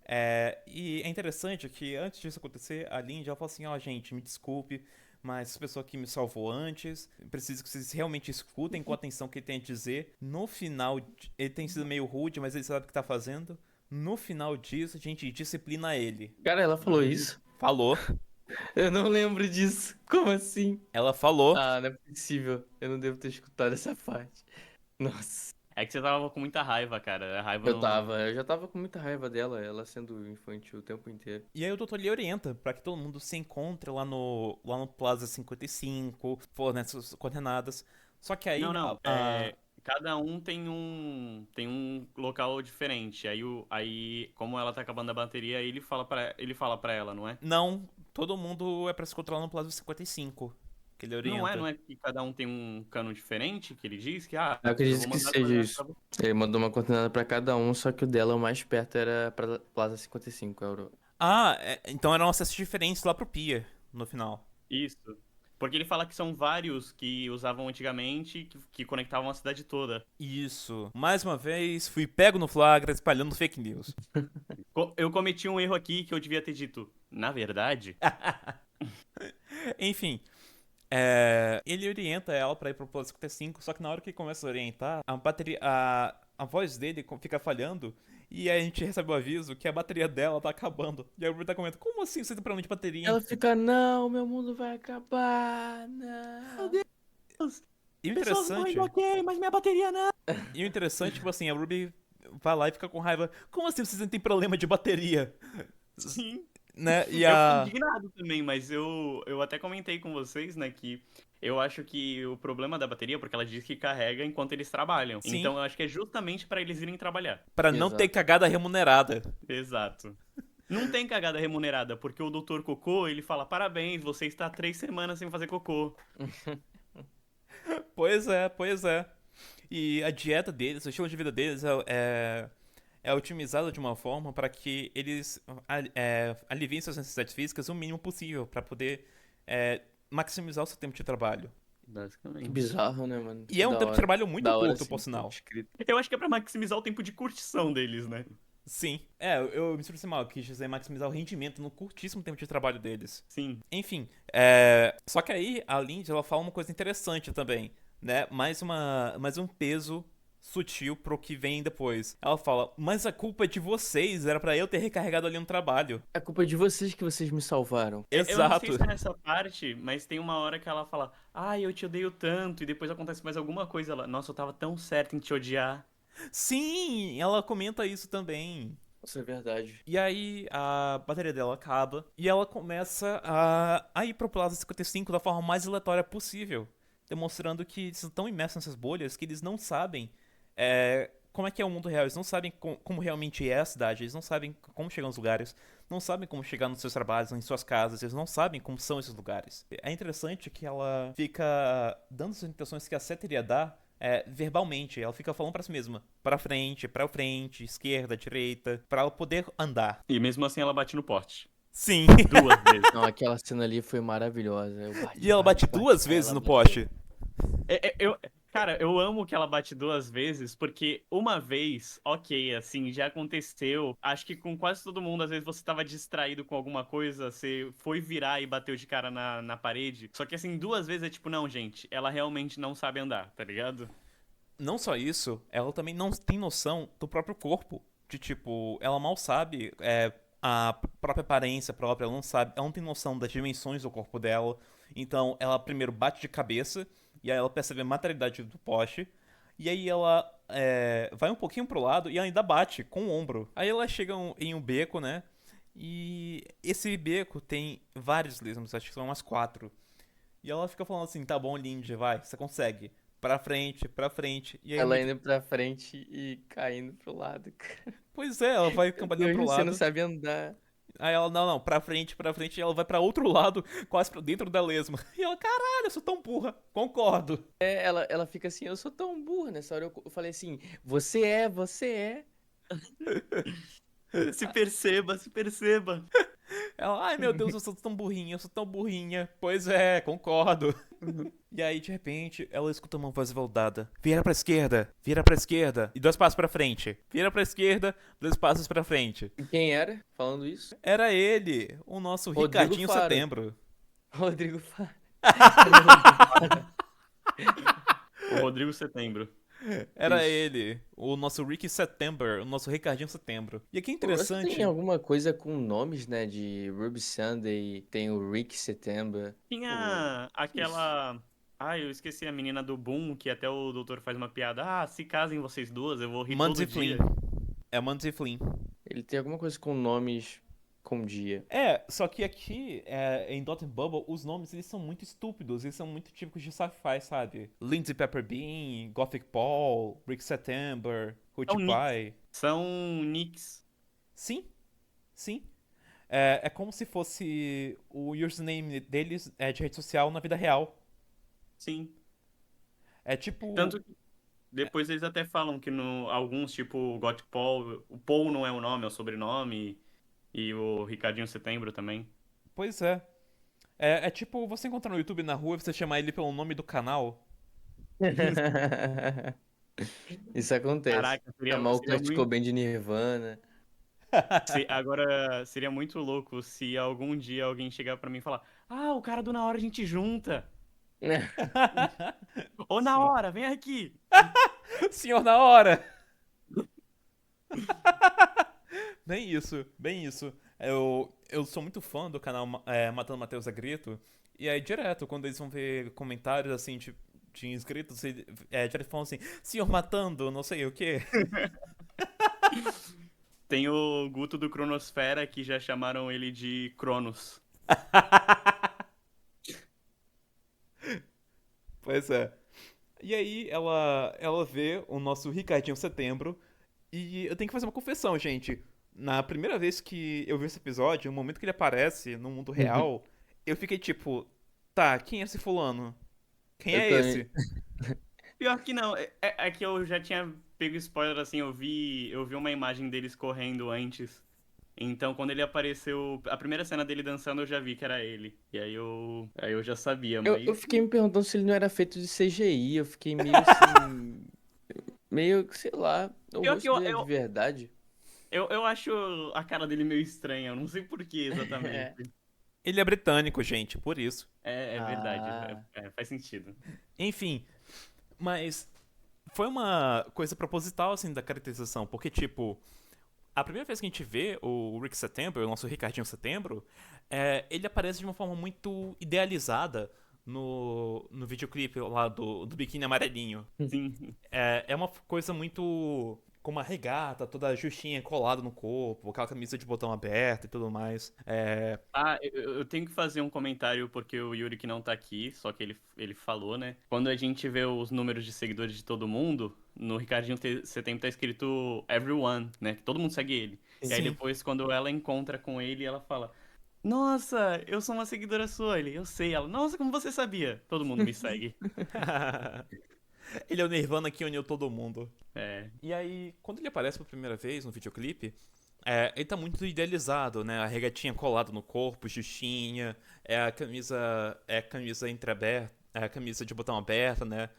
E é interessante que antes disso acontecer, a Lindy ela fala assim, gente, me desculpe, mas essa pessoa aqui me salvou antes. Preciso que vocês realmente escutem com a atenção que ele tem a dizer. No final, ele tem sido meio rude, mas ele sabe o que tá fazendo. No final disso, a gente disciplina ele. Cara, ela falou isso? Falou. Eu não lembro disso. Como assim? Ela falou. Ah, não é possível. Eu não devo ter escutado essa parte. Nossa. É que você tava com muita raiva, cara. A raiva Eu já tava com muita raiva dela, ela sendo infantil o tempo inteiro. E aí o doutor lhe orienta pra que todo mundo se encontre lá no Plaza 55, for nessas coordenadas. Só que aí. Não. Cada um tem um local diferente. Aí, como ela tá acabando a bateria, ele fala pra ela, não é? Não, todo mundo é pra se encontrar lá no Plaza 55. Que ele orienta. Não é que cada um tem um cano diferente, que ele diz que, Eu eu acredito vou que mandar seja coordenadas isso. pra você. Ele mandou uma coordenada pra cada um, só que o dela, o mais perto, era pra Plaza 55, euro. Então eram acessos diferentes lá pro Pier, no final. Isso. Porque ele fala que são vários que usavam antigamente, que conectavam a cidade toda. Isso. Mais uma vez, fui pego no flagra espalhando fake news. Eu cometi um erro aqui que eu devia ter dito. Na verdade, Enfim, ele orienta ela pra ir pro Plaza 55, só que na hora que ele começa a orientar, a bateria, a voz dele fica falhando e aí a gente recebe o aviso que a bateria dela tá acabando. E a Ruby tá comentando, como assim você tem problema de bateria? Ela fica, não, meu mundo vai acabar, não. E o interessante, ok, mas minha bateria não. tipo assim, a Ruby vai lá e fica com raiva. Como assim vocês não têm problema de bateria? Sim. Né? E Eu fico indignado também, mas eu até comentei com vocês, né, que eu acho que o problema da bateria, porque ela diz que carrega enquanto eles trabalham. Sim. Então eu acho que é justamente pra eles irem trabalhar. Pra não Exato. ter cagada remunerada. Exato. Não tem cagada remunerada, porque o Dr. Cocô, ele fala, parabéns, você está 3 semanas sem fazer cocô. Pois é. E a dieta deles, o estilo de vida deles é otimizado de uma forma para que eles aliviem suas necessidades físicas o mínimo possível para poder maximizar o seu tempo de trabalho. Que Basicamente. bizarro, né, mano? E é um Da tempo de hora. trabalho muito Da hora, curto, assim, por sinal. escrito. Eu acho que é pra maximizar o tempo de curtição deles, né? Sim. Eu me expressei mal, eu quis dizer maximizar o rendimento no curtíssimo tempo de trabalho deles. Sim. Enfim, só que aí a Lindy, ela fala uma coisa interessante também, né? Mais um peso sutil pro que vem depois. Ela fala, mas a culpa é de vocês, era pra eu ter recarregado ali no trabalho. A culpa é de vocês que vocês me salvaram. Eu não sei Exato. se é nessa parte, mas tem uma hora que ela fala, ai, eu te odeio tanto, e depois acontece mais alguma coisa. Ela, nossa, eu tava tão certa em te odiar. Sim, ela comenta isso também. Isso é verdade. E aí a bateria dela acaba e ela começa a ir pro Plaza 55 da forma mais aleatória possível, demonstrando que eles estão imersos nessas bolhas, que eles não sabem como é que é o mundo real, eles não sabem como realmente é a cidade, eles não sabem como chegar nos lugares, não sabem como chegar nos seus trabalhos, em suas casas, eles não sabem como são esses lugares. É interessante que ela fica dando as intenções que a Seth iria dar verbalmente, ela fica falando pra si mesma, pra frente, esquerda, direita, pra ela poder andar. E mesmo assim ela bate no poste. Sim. 2 vezes. Não, aquela cena ali foi maravilhosa. E ela bate duas vezes no poste. Cara, eu amo que ela bate 2 vezes, porque uma vez, ok, assim, já aconteceu. Acho que com quase todo mundo, às vezes você tava distraído com alguma coisa, você foi virar e bateu de cara na parede. Só que assim, 2 vezes é tipo, não, gente, ela realmente não sabe andar, tá ligado? Não só isso, ela também não tem noção do próprio corpo. De tipo, ela mal sabe a própria aparência própria, ela não sabe, ela não tem noção das dimensões do corpo dela. Então ela primeiro bate de cabeça, e aí ela percebe a materialidade do poste. E aí ela vai um pouquinho pro lado e ela ainda bate com o ombro. Aí ela chega em um beco, né? E esse beco tem vários lesmos, acho que são umas 4. E ela fica falando assim, tá bom, Lindy, vai, você consegue. Pra frente. E aí, Ela indo pra frente e caindo pro lado. pois é, ela vai Meu cambaleando pro Deus, você não lado. sabe andar. Aí ela, não, pra frente, e ela vai pra outro lado, quase pra dentro da lesma. E ela, caralho, eu sou tão burra. Concordo. Ela fica assim, eu sou tão burra. Nessa hora eu falei assim, você é. Se perceba, se perceba. Ela, ai meu Deus, eu sou tão burrinha, eu sou tão burrinha. Pois é, concordo. E aí, de repente, ela escuta uma voz veldada. Vira pra esquerda. E 2 passos pra frente. Vira pra esquerda, 2 passos pra frente. E quem era falando isso? Era ele, o nosso Rodrigo Ricardinho Faro. Setembro. Rodrigo Faro. O Rodrigo Setembro. Era Isso. ele, o nosso Ricky September, o nosso Ricardinho Setembro. E aqui é Você interessante. tem alguma coisa com nomes, né? De Ruby Sunday, tem o Rick September. Tinha aquela. Ai, eu esqueci a menina do Boom, que até o doutor faz uma piada. Ah, se casem vocês duas, eu vou rir todo Mandy dia. Flynn. É Mandy Flynn. Ele tem alguma coisa com nomes com dia. Só que aqui, em Dot and Bubble, os nomes, eles são muito estúpidos, eles são muito típicos de sci-fi, sabe? Lindsay Pepper Bean, Gothic Paul, Rick September, Hootie São Pie. São nicks. Sim, sim. É como se fosse o username deles de rede social na vida real. Sim. É tipo... Tanto que depois eles até falam que alguns, tipo o Gothic Paul, o Paul não é o nome, é o sobrenome. E o Ricardinho Setembro também. Pois é. É tipo você encontrar no YouTube na rua e você chamar ele pelo nome do canal. Isso acontece. Caraca, Chamar o seria Kurt muito. Cobain de Nirvana. Agora, seria muito louco se algum dia alguém chegar pra mim e falar: Ah, o cara do Na Hora a gente junta. Ô, Na Sim. Hora, vem aqui. Senhor na hora! Bem isso, bem isso. Eu sou muito fã do canal Matando Matheus a Grito. E aí, direto, quando eles vão ver comentários assim de inscritos, direto falam assim: Senhor matando, não sei o quê. Tem o Guto do Cronosfera que já chamaram ele de Cronos. Pois é. E aí, ela vê o nosso Ricardinho Setembro. E eu tenho que fazer uma confessão, gente. Na primeira vez que eu vi esse episódio, no momento que ele aparece no mundo real, eu fiquei tipo, tá, quem é esse fulano? Quem Eu é também. esse? Pior que não, é que eu já tinha pego spoiler assim, eu vi uma imagem deles correndo antes. Então, quando ele apareceu, a primeira cena dele dançando, eu já vi que era ele. E aí eu já sabia, Eu mas. fiquei me perguntando se ele não era feito de CGI. Eu fiquei meio assim. Meio, sei lá. O Pior que rosto dele é de verdade. Eu acho a cara dele meio estranha, eu não sei por que exatamente. Ele é britânico, gente, por isso. É verdade, Ah, faz sentido. Enfim, mas foi uma coisa proposital, assim, da caracterização, porque, tipo, a primeira vez que a gente vê o Rick Setembro, o nosso Ricardinho Setembro, ele aparece de uma forma muito idealizada no videoclipe lá do Biquíni Amarelinho. Sim. É uma coisa muito. Com uma regata toda justinha colada no corpo, aquela camisa de botão aberto e tudo mais. Ah, eu tenho que fazer um comentário porque o Yuri que não tá aqui, só que ele falou, né? Quando a gente vê os números de seguidores de todo mundo, no Ricardinho Setembro tá escrito everyone, né? Que todo mundo segue ele. E aí Sim. depois, quando ela encontra com ele, ela fala: Nossa, eu sou uma seguidora sua. Ele, eu sei. Ela, nossa, como você sabia? Todo mundo me segue. Ele é o Nirvana que uniu todo mundo. É, E aí, quando ele aparece pela primeira vez no videoclipe, ele tá muito idealizado, né? A regatinha colada no corpo, justinha, é a camisa entreaberta, é a camisa de botão aberta, né?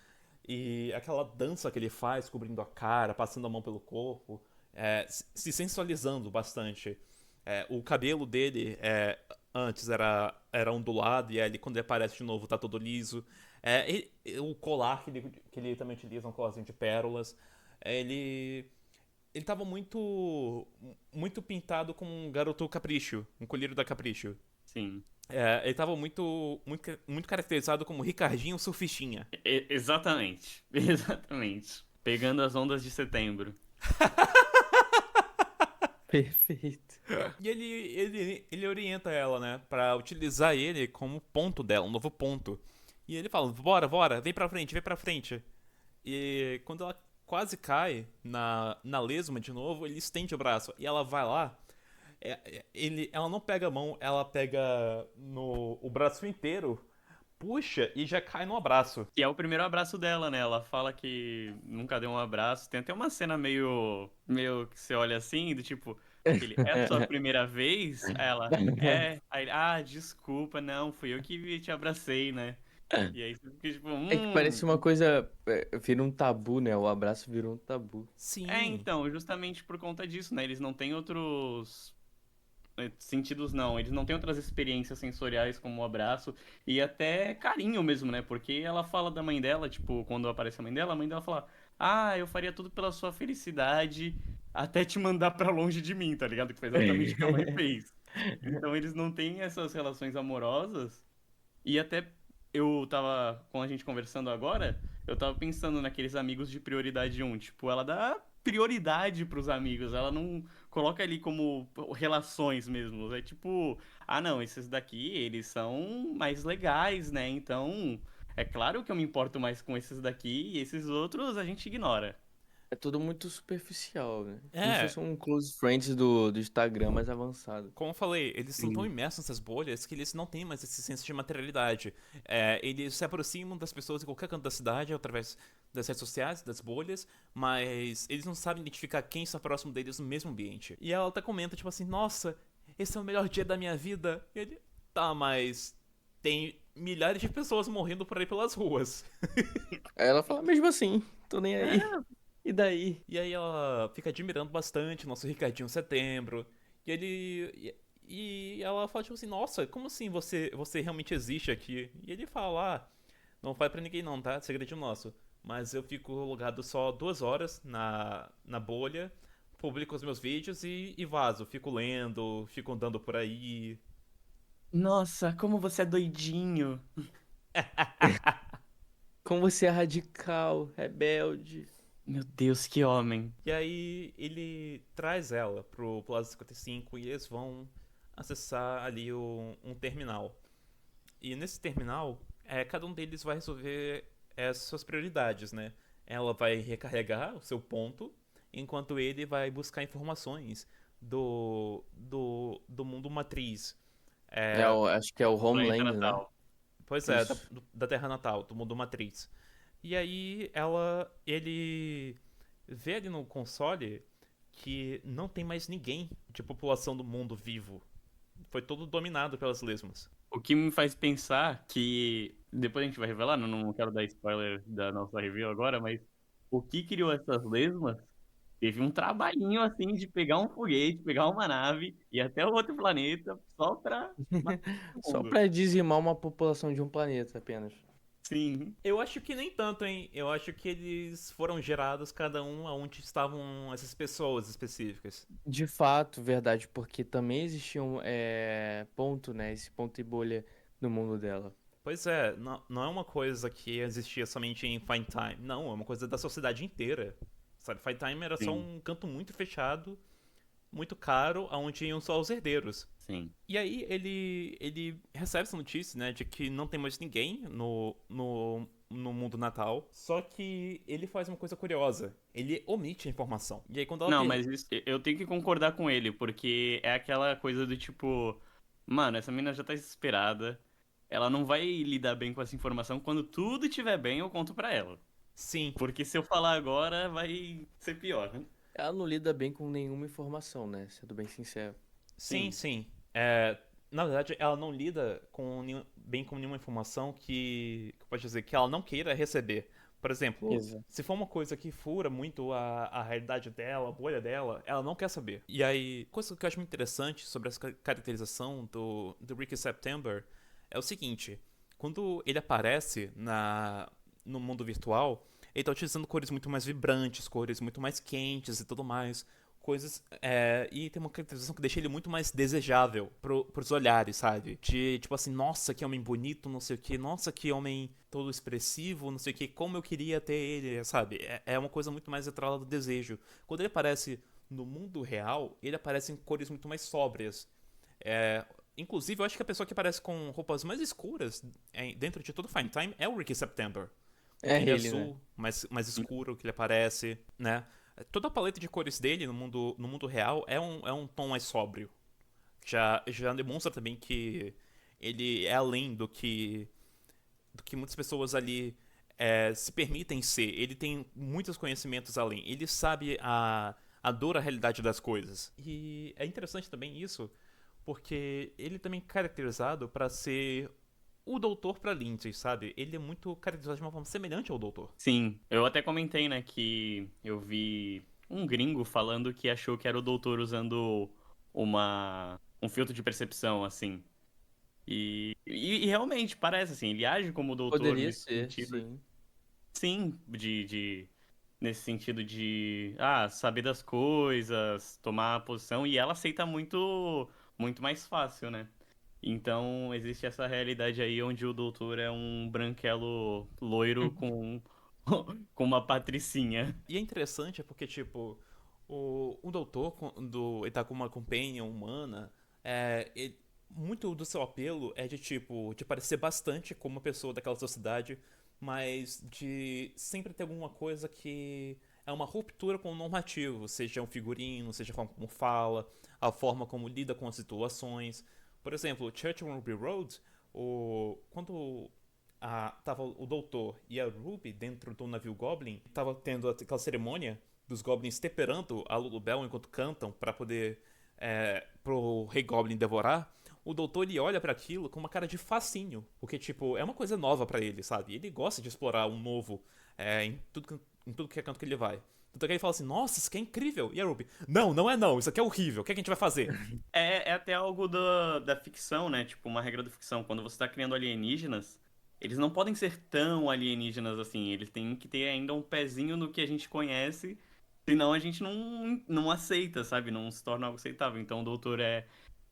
E aquela dança que ele faz, cobrindo a cara, passando a mão pelo corpo, se sensualizando bastante. O cabelo dele antes era ondulado e aí quando ele aparece de novo tá todo liso. O colar que ele também utiliza, um colarzinho de pérolas. Ele tava muito pintado com um garoto capricho, um colírio da capricho. sim. Ele tava muito caracterizado como Ricardinho Surfistinha. Exatamente. Exatamente. Pegando as ondas de setembro. perfeito. E ele orienta ela, né, pra utilizar ele como ponto dela, um novo ponto. E ele fala: bora, vem pra frente, vem pra frente. E quando ela quase cai na lesma de novo, ele estende o braço. E ela vai lá. Ela não pega a mão, ela pega o braço inteiro, puxa e já cai no abraço. E é o primeiro abraço dela, né? Ela fala que nunca deu um abraço. Tem até uma cena meio que você olha assim, do tipo, é a sua primeira vez? Ela, é. Aí, ele, desculpa, não, fui eu que te abracei, né? E aí você fica tipo, É que parece uma coisa. Vira um tabu, né? O abraço virou um tabu. Sim. Então, justamente por conta disso, né? Eles não têm outros sentidos, não. Eles não têm outras experiências sensoriais como o abraço e até carinho mesmo, né? Porque ela fala da mãe dela, tipo, quando aparece a mãe dela fala: eu faria tudo pela sua felicidade, até te mandar pra longe de mim, tá ligado? Que foi exatamente o que a mãe fez. Então eles não têm essas relações amorosas e até com a gente conversando agora, eu tava pensando naqueles amigos de prioridade um. Tipo, ela dá prioridade pros amigos, ela não coloca ali como relações mesmo. É tipo, não, esses daqui, eles são mais legais, né? Então, é claro que eu me importo mais com esses daqui e esses outros a gente ignora. É tudo muito superficial, né? Como se É, fosse um close friends do Instagram mais avançado. como eu falei, eles estão tão Sim. imersos nessas bolhas que eles não têm mais esse senso de materialidade. Eles se aproximam das pessoas em qualquer canto da cidade através das redes sociais, das bolhas, mas eles não sabem identificar quem está próximo deles no mesmo ambiente. E ela até comenta, tipo assim, nossa, esse é o melhor dia da minha vida. E ele, tá, mas tem milhares de pessoas morrendo por aí pelas ruas. Aí ela fala, mesmo assim, tô nem aí. E daí? E aí ela fica admirando bastante o nosso Ricardinho Setembro. E ele. E ela fala, tipo assim, nossa, como assim você realmente existe aqui? E ele fala, não fale pra ninguém não, tá? Segredo nosso. Mas eu fico logado só 2 horas na bolha, publico os meus vídeos e vazo. Fico lendo, fico andando por aí. Nossa, como você é doidinho. Como você é radical, rebelde. Meu Deus, que homem. E aí ele traz ela pro Plaza 55 e eles vão acessar ali um terminal. E nesse terminal, cada um deles vai resolver as suas prioridades, né? Ela vai recarregar o seu ponto, enquanto ele vai buscar informações do mundo matriz. É, Acho que é o Planeta Homeland, né? Natal. pois é, Isso. da Terra Natal, do mundo matriz. E aí ele vê ali no console que não tem mais ninguém de população do mundo vivo. Foi todo dominado pelas lesmas. O que me faz pensar que. Depois a gente vai revelar, não quero dar spoiler da nossa review agora, mas o que criou essas lesmas teve um trabalhinho, assim, de pegar um foguete, pegar uma nave, ir até o outro planeta, só pra matar todo Só mundo. pra dizimar uma população de um planeta apenas. Sim, Eu acho que nem tanto, hein? Eu acho que eles foram gerados cada um aonde estavam essas pessoas específicas. De fato, verdade, porque também existia um ponto, né? Esse ponto e bolha no mundo dela. Pois é, não é uma coisa que existia somente em Fine Time. Não, é uma coisa da sociedade inteira. Sabe, Fine Time era só sim, um canto muito fechado, muito caro, aonde iam só os herdeiros. sim. E aí ele recebe essa notícia, né, de que não tem mais ninguém no mundo natal. Só que ele faz uma coisa curiosa. Ele omite a informação. E aí quando ela Não, mas eu tenho que concordar com ele, porque é aquela coisa do tipo, mano, essa menina já tá desesperada, ela não vai lidar bem com essa informação, quando tudo estiver bem eu conto pra ela. Sim, Porque se eu falar agora vai ser pior, né? Ela não lida bem com nenhuma informação, né? Sendo bem sincero. sim, Sim, sim. Na verdade, ela não lida bem com nenhuma informação que pode dizer que ela não queira receber. Por exemplo, Exato. se for uma coisa que fura muito a realidade dela, a bolha dela, ela não quer saber. E aí, coisa que eu acho muito interessante sobre essa caracterização do Ricky September é o seguinte: quando ele aparece no mundo virtual, ele tá utilizando cores muito mais vibrantes, cores muito mais quentes e tudo mais. Coisas. E tem uma caracterização que deixa ele muito mais desejável pros olhares, sabe? De tipo assim, nossa, que homem bonito, não sei o que, nossa, que homem todo expressivo, não sei o que, como eu queria ter ele, sabe? É uma coisa muito mais atrelada do desejo. Quando ele aparece no mundo real, ele aparece em cores muito mais sóbrias. Inclusive, eu acho que a pessoa que aparece com roupas mais escuras dentro de todo Fine Time é o Ricky September. É Aquele ele, né? azul mais escuro que ele aparece, né? Toda a paleta de cores dele no mundo real é um tom mais sóbrio. Já demonstra também que ele é além do que muitas pessoas ali se permitem ser. Ele tem muitos conhecimentos além. Ele sabe a dura realidade das coisas. E é interessante também isso, porque ele também é caracterizado para ser o doutor pra Lindsay, sabe? Ele é muito caracterizado de uma forma semelhante ao doutor. sim. Eu até comentei, né, que eu vi um gringo falando que achou que era o doutor usando um filtro de percepção, assim. E realmente parece assim, ele age como o doutor Poderia nesse ser, sentido, sim. sim, nesse sentido de saber das coisas, tomar a posição, e ela aceita muito, muito mais fácil, né? Então existe essa realidade aí onde o doutor é um branquelo loiro com, com uma patricinha. E é interessante porque, tipo, o doutor, quando ele tá com uma companion humana, muito do seu apelo é de, tipo, de parecer bastante como uma pessoa daquela sociedade, mas de sempre ter alguma coisa que é uma ruptura com o normativo, seja um figurino, seja a forma como fala, a forma como lida com as situações. Por exemplo, Church on Ruby Road, quando tava o doutor e a Ruby dentro do navio Goblin, tava tendo aquela cerimônia dos Goblins temperando a Lulubel enquanto cantam para poder pro Rei Goblin devorar. O doutor ele olha para aquilo com uma cara de fascínio, porque tipo é uma coisa nova para ele, sabe? Ele gosta de explorar um novo em tudo que é canto que ele vai. Tanto que ele fala assim, nossa, isso aqui é incrível. E a Ruby, não, não é não, isso aqui é horrível, o que a gente vai fazer? É até algo da ficção, né? Tipo, uma regra da ficção. Quando você tá criando alienígenas, eles não podem ser tão alienígenas assim. Eles têm que ter ainda um pezinho no que a gente conhece, senão a gente não aceita, sabe? Não se torna algo aceitável. Então o doutor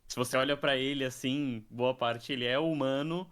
se você olha pra ele assim, boa parte ele é humano,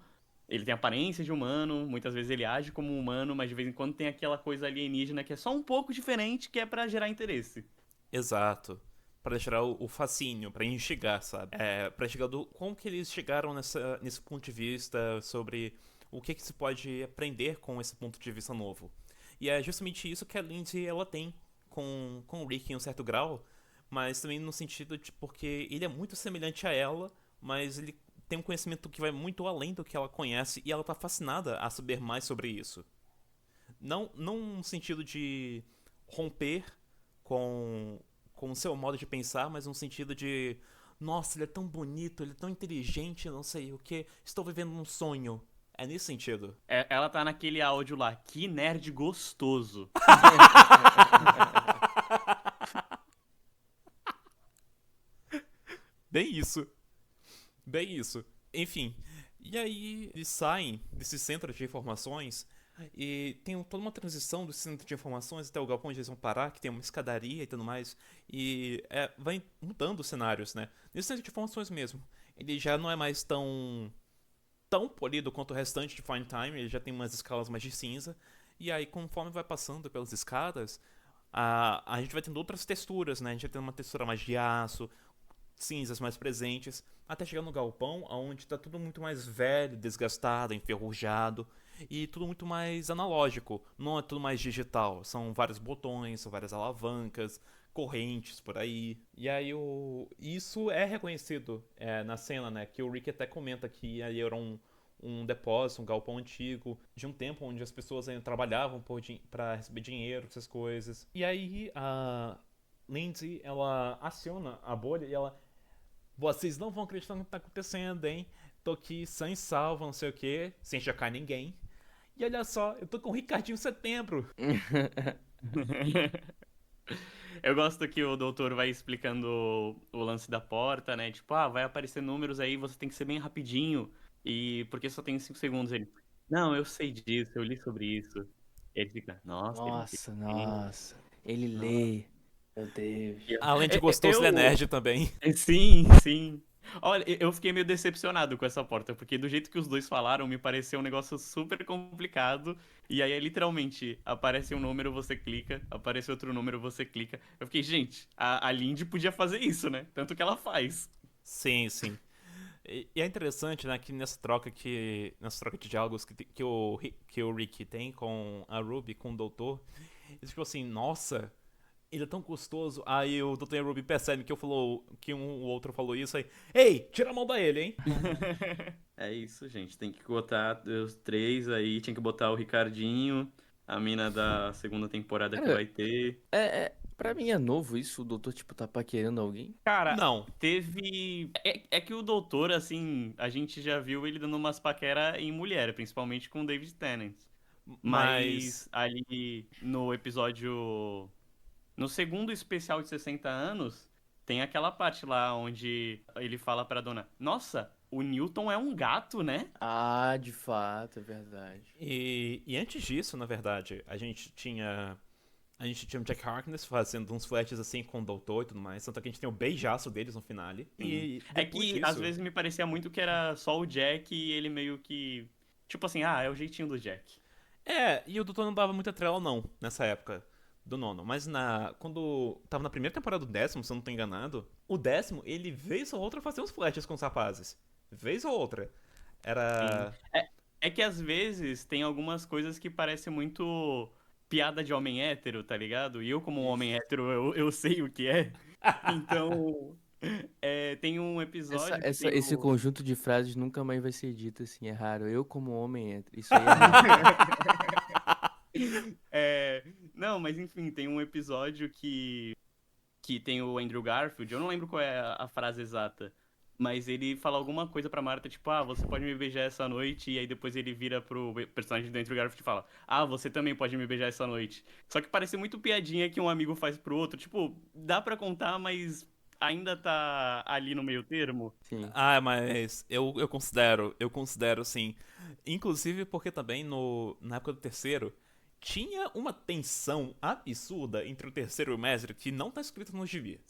ele tem aparência de humano, muitas vezes ele age como um humano, mas de vez em quando tem aquela coisa alienígena que é só um pouco diferente, que é pra gerar interesse. Exato. Pra deixar o fascínio, pra instigar, sabe? Pra instigar como que eles chegaram nesse ponto de vista sobre o que se pode aprender com esse ponto de vista novo. E é justamente isso que a Lindsay ela tem com o Rick em um certo grau, mas também no sentido de porque ele é muito semelhante a ela, mas ele tem um conhecimento que vai muito além do que ela conhece e ela tá fascinada a saber mais sobre isso. Não no sentido de romper com o seu modo de pensar, mas no sentido de nossa, ele é tão bonito, ele é tão inteligente, não sei o que, estou vivendo um sonho. É nesse sentido. Ela tá naquele áudio lá, que nerd gostoso. Bem isso. Bem isso. Enfim. E aí eles saem desse centro de informações e tem toda uma transição do centro de informações até o galpão onde eles vão parar, que tem uma escadaria e tudo mais. E vai mudando os cenários, né? Nesse centro de informações mesmo. Ele já não é mais tão polido quanto o restante de Fine Time, ele já tem umas escalas mais de cinza. E aí, conforme vai passando pelas escadas, a gente vai tendo outras texturas, né? A gente vai tendo uma textura mais de aço, cinzas mais presentes, até chegar no galpão, onde tá tudo muito mais velho, desgastado, enferrujado, e tudo muito mais analógico. Não é tudo mais digital. São vários botões, são várias alavancas, correntes por aí. E aí isso é reconhecido na cena, né? Que o Rick até comenta que aí era um depósito, um galpão antigo, de um tempo onde as pessoas ainda trabalhavam pra receber dinheiro, essas coisas. E aí a Lindsay, ela aciona a bolha e ela... Vocês não vão acreditar no que tá acontecendo, hein? Tô aqui sã e salva, não sei o que, sem chocar ninguém. E olha só, eu tô com o Ricardinho Setembro. Eu gosto que o doutor vai explicando o lance da porta, né? Tipo, vai aparecer números aí, você tem que ser bem rapidinho. E porque só tem 5 segundos ele. Não, eu sei disso, eu li sobre isso. E ele fica, nossa, Nossa. Ele lê. Meu Deus. Além de gostoso, ele é nerd também. Sim, sim. Olha, eu fiquei meio decepcionado com essa porta, porque do jeito que os dois falaram, me pareceu um negócio super complicado. E aí, literalmente, aparece um número, você clica, aparece outro número, você clica. Eu fiquei, gente, a Lindy podia fazer isso, né? Tanto que ela faz. Sim, sim. E é interessante, né, que nessa troca de diálogos que o Rick tem com a Ruby, com o doutor, eles tipo assim, nossa, ele é tão gostoso. Aí o doutor e a Ruby percebem que o outro falou isso aí. Ei, tira a mão da ele, hein? É isso, gente. Tem que botar os 3 aí. Tinha que botar o Ricardinho, a mina da segunda temporada que Cara, vai ter. Pra mim é novo isso, o doutor, tipo, tá paquerando alguém. Cara, Não. teve. É que o doutor, assim, a gente já viu ele dando umas paquera em mulher, principalmente com o David Tennant. Mas ali no episódio. No segundo especial de 60 anos, tem aquela parte lá onde ele fala pra dona: Nossa, o Newton é um gato, né? Ah, de fato, é verdade. E antes disso, na verdade, a gente tinha o Jack Harkness fazendo uns flashes assim com o doutor e tudo mais. Tanto que a gente tem o beijaço deles no finale. E É depois que disso, às vezes me parecia muito que era só o Jack e ele meio que. Tipo assim, é o jeitinho do Jack. e o doutor não dava muita trela não, nessa época do nono. Mas quando tava na primeira temporada do 10º, se eu não tô enganado, o 10º, ele vez ou outra fazia uns flashes com os rapazes. Vez ou outra. Era... É que às vezes tem algumas coisas que parecem muito piada de homem hétero, tá ligado? E eu, como um homem hétero, eu sei o que é. Então, tem um episódio que tem Esse conjunto de frases nunca mais vai ser dito assim, é raro. Eu como homem hétero, isso aí é raro. Não, mas enfim, tem um episódio que tem o Andrew Garfield, eu não lembro qual é a frase exata, mas ele fala alguma coisa pra Marta, tipo, você pode me beijar essa noite, e aí depois ele vira pro personagem do Andrew Garfield e fala, você também pode me beijar essa noite. Só que parece muito piadinha que um amigo faz pro outro, tipo, dá pra contar, mas ainda tá ali no meio termo. Sim. Mas eu considero sim. Inclusive porque também na época do terceiro, tinha uma tensão absurda entre o terceiro e o mestre que não tá escrito no gibi.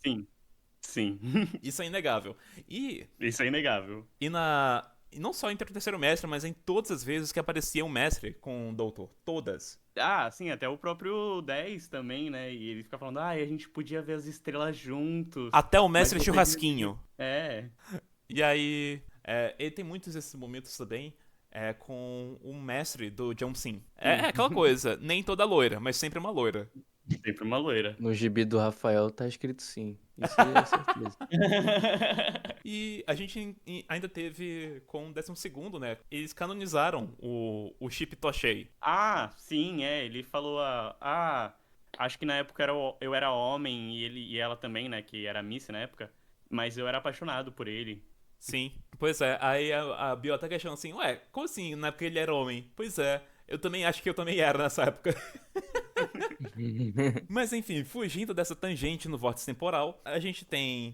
Sim. Isso é inegável. Isso é inegável. E não só entre o terceiro mestre, mas em todas as vezes que aparecia um mestre com o doutor. Todas. Sim, até o próprio 10 também, né? E ele fica falando, a gente podia ver as estrelas juntos. Até o mestre Mas você churrasquinho. E E aí, ele tem muitos desses momentos também com o mestre do Jump Sim. É aquela coisa, nem toda loira, mas sempre uma loira. sempre uma loira. No gibi do Rafael tá escrito sim. Isso aí é certeza. E a gente ainda teve com o 12º, né? Eles canonizaram o Chip Toshei. Sim, ele falou, acho que na época eu era homem e ela também, né, que era Miss na época, mas eu era apaixonado por ele. Sim, pois é. Aí a Bill até questionou assim, como assim na época ele era homem? Pois é, eu também acho que eu também era nessa época. Mas enfim, fugindo dessa tangente no vórtice temporal, a gente tem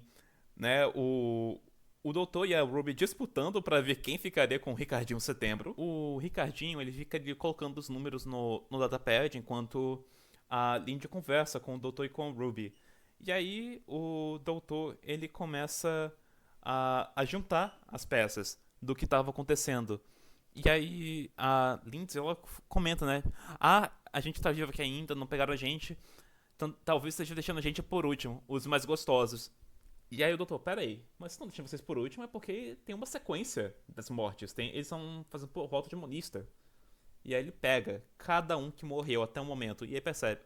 né? O doutor e a Ruby disputando pra ver quem ficaria com o Ricardinho em setembro. O Ricardinho, ele fica ali colocando os números no datapad enquanto a Lindy conversa com o doutor e com a Ruby. E aí o doutor, ele começa a juntar as peças do que estava acontecendo. E aí a Lindsay, ela comenta, né? Ah, a gente tá vivo aqui ainda, não pegaram a gente. Então, talvez esteja deixando a gente por último, os mais gostosos. E aí o doutor, peraí, mas se não deixando vocês por último é porque tem uma sequência das mortes. Eles estão fazendo por volta de uma lista. E aí ele pega cada um que morreu até o momento e aí percebe,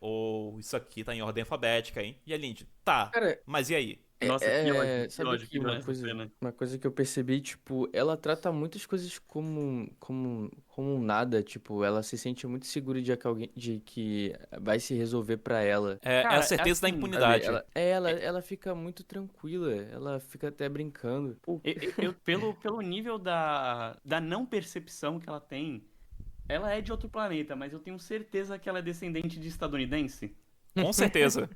isso aqui tá em ordem alfabética, hein? E a Lindy, tá, Cara, mas e aí? Nossa, que ódio, que sabe ódio que que deu nessa cena. uma coisa que eu percebi, tipo, ela trata muitas coisas como um nada, tipo, ela se sente muito segura de que vai se resolver pra ela. É a Cara, certeza da assim, Sabe? impunidade. Ela fica muito tranquila, ela fica até brincando. Pô, Pelo nível da não percepção que ela tem, ela é de outro planeta, mas eu tenho certeza que ela é descendente de estadunidense. Com certeza.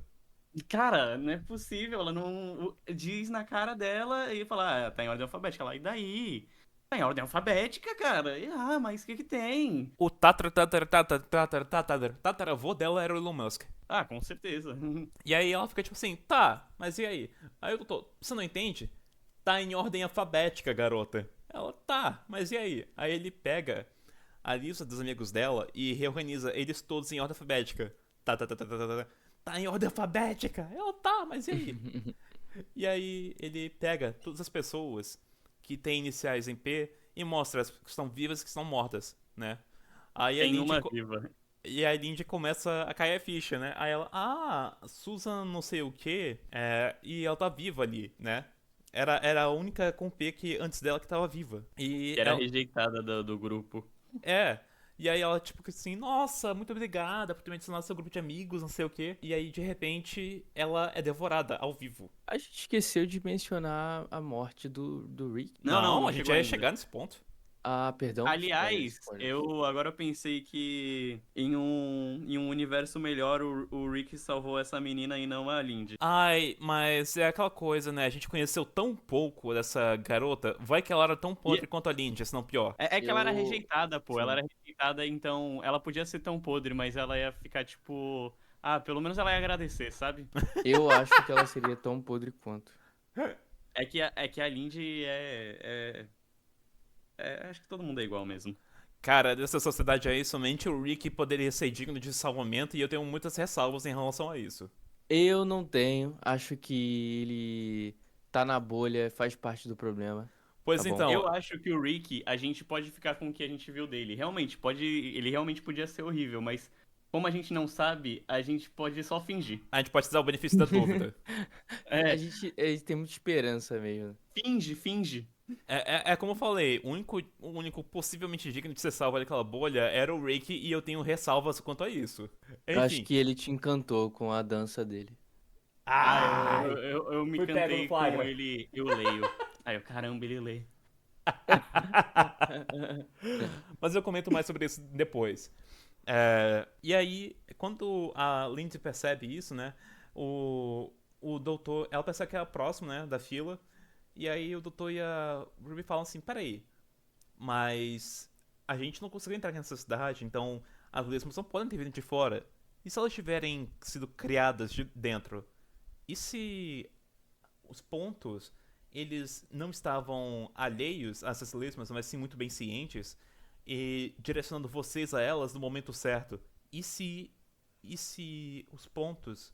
Cara, não é possível, ela não diz na cara dela e fala, tá em ordem alfabética. Ela, e daí? Tá em ordem alfabética, cara. Mas o que que tem? O tataravô dela era o Elon Musk. Ah, com certeza. E aí ela fica tipo assim, tá, mas e aí? Aí o doutor, você não entende? Tá em ordem alfabética, garota. Ela, tá, mas e aí? Aí ele pega a lista dos amigos dela e reorganiza eles todos em ordem alfabética. Tá em ordem alfabética. Ela, tá, mas e aí? E aí ele pega todas as pessoas que têm iniciais em P e mostra as que estão vivas e que estão mortas, né? Aí a Tem Lindy uma viva. e a Lindy começa a cair a ficha, né? Aí ela, Susan não sei o que, e ela tá viva ali, né? Era a única com P que antes dela que tava viva. E Que era ela, rejeitada do grupo. é. E aí ela, tipo, assim, nossa, muito obrigada por ter me adicionado ao seu grupo de amigos, não sei o quê. E aí, de repente, ela é devorada ao vivo. a gente esqueceu de mencionar a morte do Rick. Não a gente chegou já ia ainda. chegar nesse ponto. Ah, perdão. Aliás, Spoiler. eu agora pensei que em um universo melhor o Rick salvou essa menina e não a Lindy. Ai, mas é aquela coisa, né? A gente conheceu tão pouco dessa garota. Vai que ela era tão podre quanto a Lindy, se não pior. É que ela era Eu- rejeitada, pô. Sim. Ela era rejeitada, então ela podia ser tão podre, mas ela ia ficar tipo. Ah, pelo menos ela ia agradecer, sabe? Eu acho que ela seria tão podre quanto. É que a Lindy acho que todo mundo é igual mesmo. Cara, dessa sociedade aí, somente o Rick poderia ser digno de salvamento e eu tenho muitas ressalvas em relação a isso. Eu não tenho. Acho que ele tá na bolha, faz parte do problema. Pois Tá bom. então, Eu acho que o Rick, a gente pode ficar com o que a gente viu dele. Ele realmente podia ser horrível, mas como a gente não sabe, a gente pode só fingir. a gente pode dar o benefício da dúvida. A gente tem muita esperança mesmo. Finge. É como eu falei, o único possivelmente digno de ser salvo daquela bolha era o Rick e eu tenho ressalvas quanto a isso. Eu acho Enfim. que ele te encantou com a dança dele. Eu me fui pego cantei no flagra. com ele, eu leio. Aí eu, caramba, ele lê. Mas eu comento mais sobre isso depois. E aí, quando a Lindsay percebe isso, né? O doutor, ela percebe que é a próxima, né? Da fila. E aí o doutor e a Ruby falam assim, peraí, mas a gente não conseguiu entrar nessa cidade, então as lesmas não podem ter vindo de fora. E se elas tiverem sido criadas de dentro? E se os pontos, eles não estavam alheios a essas lesmas, mas sim muito bem cientes, e direcionando vocês a elas no momento certo? E se os pontos,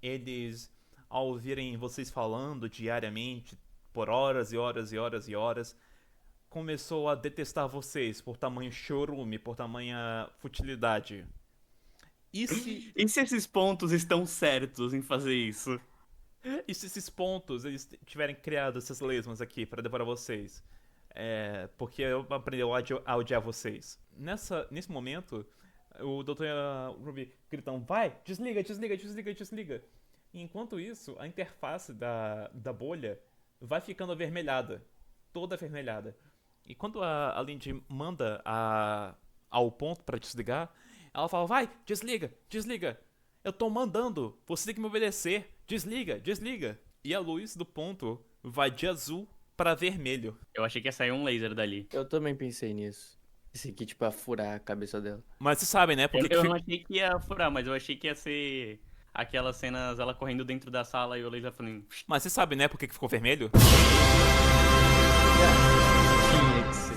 eles, ao ouvirem vocês falando diariamente, por horas e horas e horas e horas, começou a detestar vocês por tamanho chorume, por tamanha futilidade? E se, E se esses pontos estão certos em fazer isso? e se esses pontos eles tiverem criado essas lesmas aqui para devorar vocês? Porque eu aprendi a odiar vocês. Nesse momento, o Dr. e a Ruby gritam, vai, desliga, desliga, desliga, desliga. E enquanto isso, a interface da bolha vai ficando avermelhada, toda avermelhada. E quando a Lindy manda ao ponto para desligar, ela fala, vai, desliga, desliga. Eu tô mandando, você tem que me obedecer. Desliga, desliga. E a luz do ponto vai de azul pra vermelho. Eu achei que ia sair um laser dali. Eu também pensei nisso. Esse aqui, tipo, ia furar a cabeça dela. Mas vocês sabem, né? Eu, Porque eu não achei que ia furar, mas eu achei que ia ser aquelas cenas, ela correndo dentro da sala e o laser falando. Mas vocês sabem, né? Por que ficou vermelho? Tinha que ser.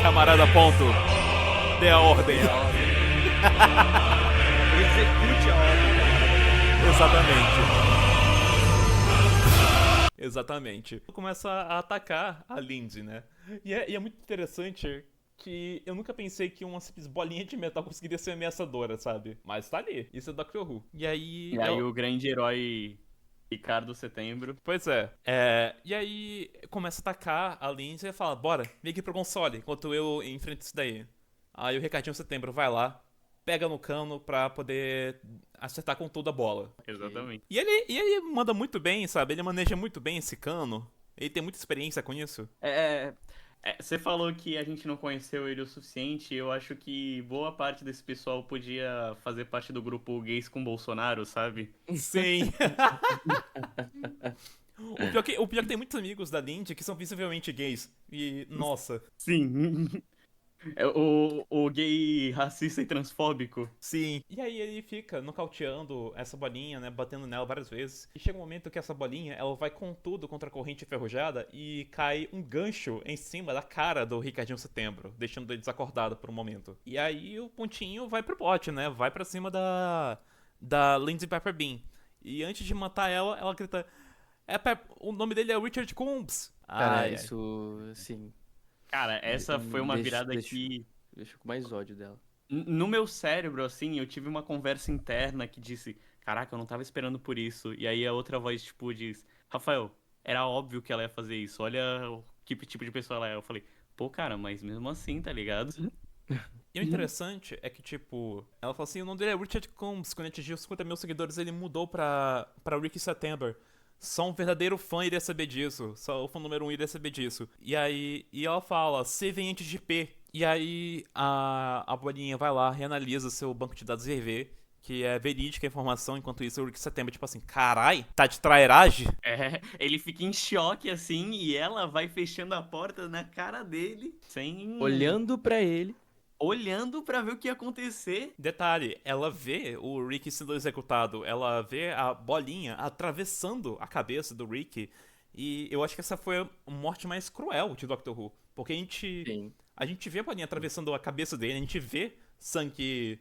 Camarada ponto. Dê a ordem. Execute a ordem, Exatamente. Exatamente. Começa a atacar a Lindsay, né? E é muito interessante que eu nunca pensei que uma simples bolinha de metal conseguiria ser ameaçadora, sabe? Mas tá ali. Isso é Doctor Who. E aí... E aí o grande herói Ricardo Setembro. Pois é. E aí começa a atacar a Lindsay e fala, bora, vem aqui pro console, enquanto eu enfrento isso daí. Aí o Ricardinho Setembro vai lá, pega no cano pra poder acertar com toda a bola. Exatamente. E ele manda muito bem, sabe? Ele maneja muito bem esse cano. Ele tem muita experiência com isso. Você falou que a gente não conheceu ele o suficiente. Eu acho que boa parte desse pessoal podia fazer parte do grupo Gays com Bolsonaro, sabe? Sim. O pior é que tem muitos amigos da Lindy que são visivelmente gays. E, nossa, Sim. É o gay racista e transfóbico. sim. E aí ele fica nocauteando essa bolinha, né? Batendo nela várias vezes. E chega um momento que essa bolinha, ela vai com tudo contra a corrente enferrujada e cai um gancho em cima da cara do Ricardinho Setembro, deixando ele desacordado por um momento. E aí o pontinho vai pro bote, né? Vai pra cima da Lindsay Pepper Bean. E antes de matar ela, ela grita... o nome dele é Richard Combs. Cara, Ai, ai. isso, assim, Cara, essa foi uma virada deixa- que... deixa com mais ódio dela. No meu cérebro, assim, eu tive uma conversa interna que disse: caraca, eu não tava esperando por isso. E aí a outra voz, tipo, diz: Rafael, era óbvio que ela ia fazer isso. Olha que tipo de pessoa ela é. Eu falei: pô, cara, mas mesmo assim, tá ligado? E o interessante é que, tipo, ela fala assim, o nome dele é Richard Combs, quando ele atingiu 50 mil seguidores, ele mudou pra Ricky September. Só um verdadeiro fã iria saber disso. Só o fã número 1 iria saber disso. E aí, ela fala, C vem antes de P. E aí, a bolinha vai lá, reanalisa seu banco de dados e vê que é verídica a informação, enquanto isso o Rick September, tipo assim, carai, tá de trairagem? Ele fica em choque, assim, e ela vai fechando a porta na cara dele, Olhando pra ele. olhando pra ver o que ia acontecer. Detalhe, ela vê o Rick sendo executado, ela vê a bolinha atravessando a cabeça do Rick, e eu acho que essa foi a morte mais cruel de Doctor Who, porque Sim. a gente vê a bolinha atravessando a cabeça dele, a gente vê sangue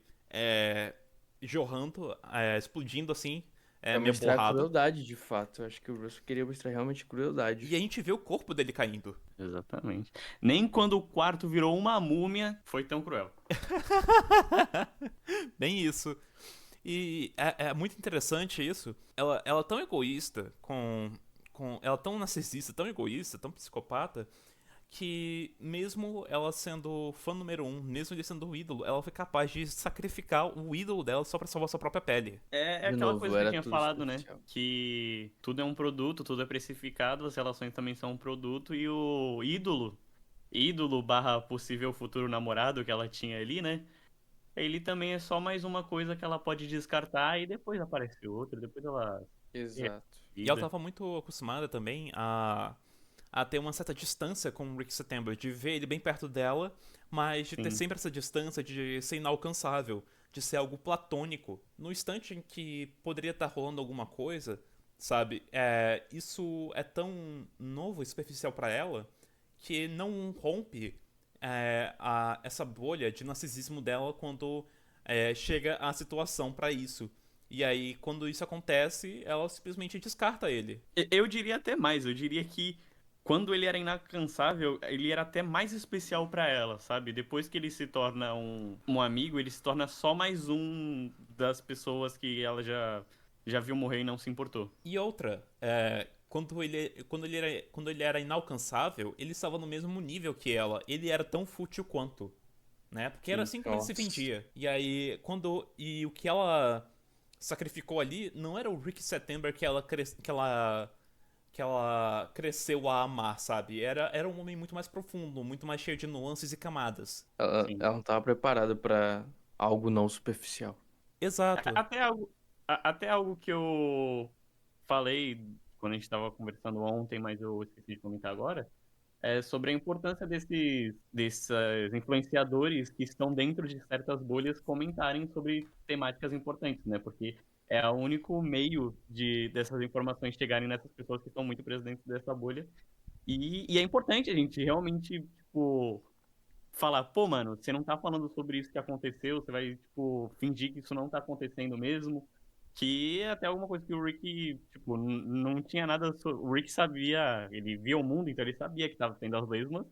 jorrando, explodindo assim, Pra meio mostrar a borrado, crueldade, de fato. Eu acho que o Russell queria mostrar realmente crueldade. e a gente vê o corpo dele caindo. Exatamente. Nem quando o quarto virou uma múmia foi tão cruel. Bem isso. E é muito interessante isso. Ela é tão egoísta, ela é tão narcisista, tão egoísta, tão psicopata, que mesmo ela sendo fã número 1, mesmo ele sendo o ídolo, ela foi capaz de sacrificar o ídolo dela só pra salvar sua própria pele. É De aquela novo, coisa que eu era tinha tudo falado, né? superficial. Que tudo é um produto, tudo é precificado, as relações também são um produto e o ídolo barra possível futuro namorado que ela tinha ali, né? Ele também é só mais uma coisa que ela pode descartar e depois aparece outra, depois ela Exato. E ela tava muito acostumada também a ter uma certa distância com o Rick September, de ver ele bem perto dela, mas de ter Sim. sempre essa distância de ser inalcançável, de ser algo platônico. No instante em que poderia estar rolando alguma coisa, sabe? Isso é tão novo e superficial pra ela que não rompe essa bolha de narcisismo dela quando chega a situação pra isso. E aí, quando isso acontece, ela simplesmente descarta ele. Eu diria até mais, eu diria que quando ele era inalcançável, ele era até mais especial pra ela, sabe? Depois que ele se torna um amigo, ele se torna só mais um das pessoas que ela já viu morrer e não se importou. E outra, quando ele era inalcançável, ele estava no mesmo nível que ela. Ele era tão fútil quanto, né? Porque era assim como ele se Nossa. vendia. E aí, e o que ela sacrificou ali não era o Rick September que ela cresceu a amar, sabe? Era um homem muito mais profundo, muito mais cheio de nuances e camadas. Ela Sim. não tava preparada pra algo não superficial. Exato. Até Até algo que eu falei quando a gente estava conversando ontem, mas eu esqueci de comentar agora, é sobre a importância desses influenciadores que estão dentro de certas bolhas comentarem sobre temáticas importantes, né? Porque é o único meio dessas informações chegarem nessas pessoas que estão muito presas dentro dessa bolha. E é importante a gente realmente, tipo, falar, pô, mano, você não tá falando sobre isso que aconteceu, você vai, tipo, fingir que isso não tá acontecendo mesmo. Que é até alguma coisa que o Rick, tipo, não tinha nada. O Rick sabia, ele via o mundo, então ele sabia que tava tendo as lesmas.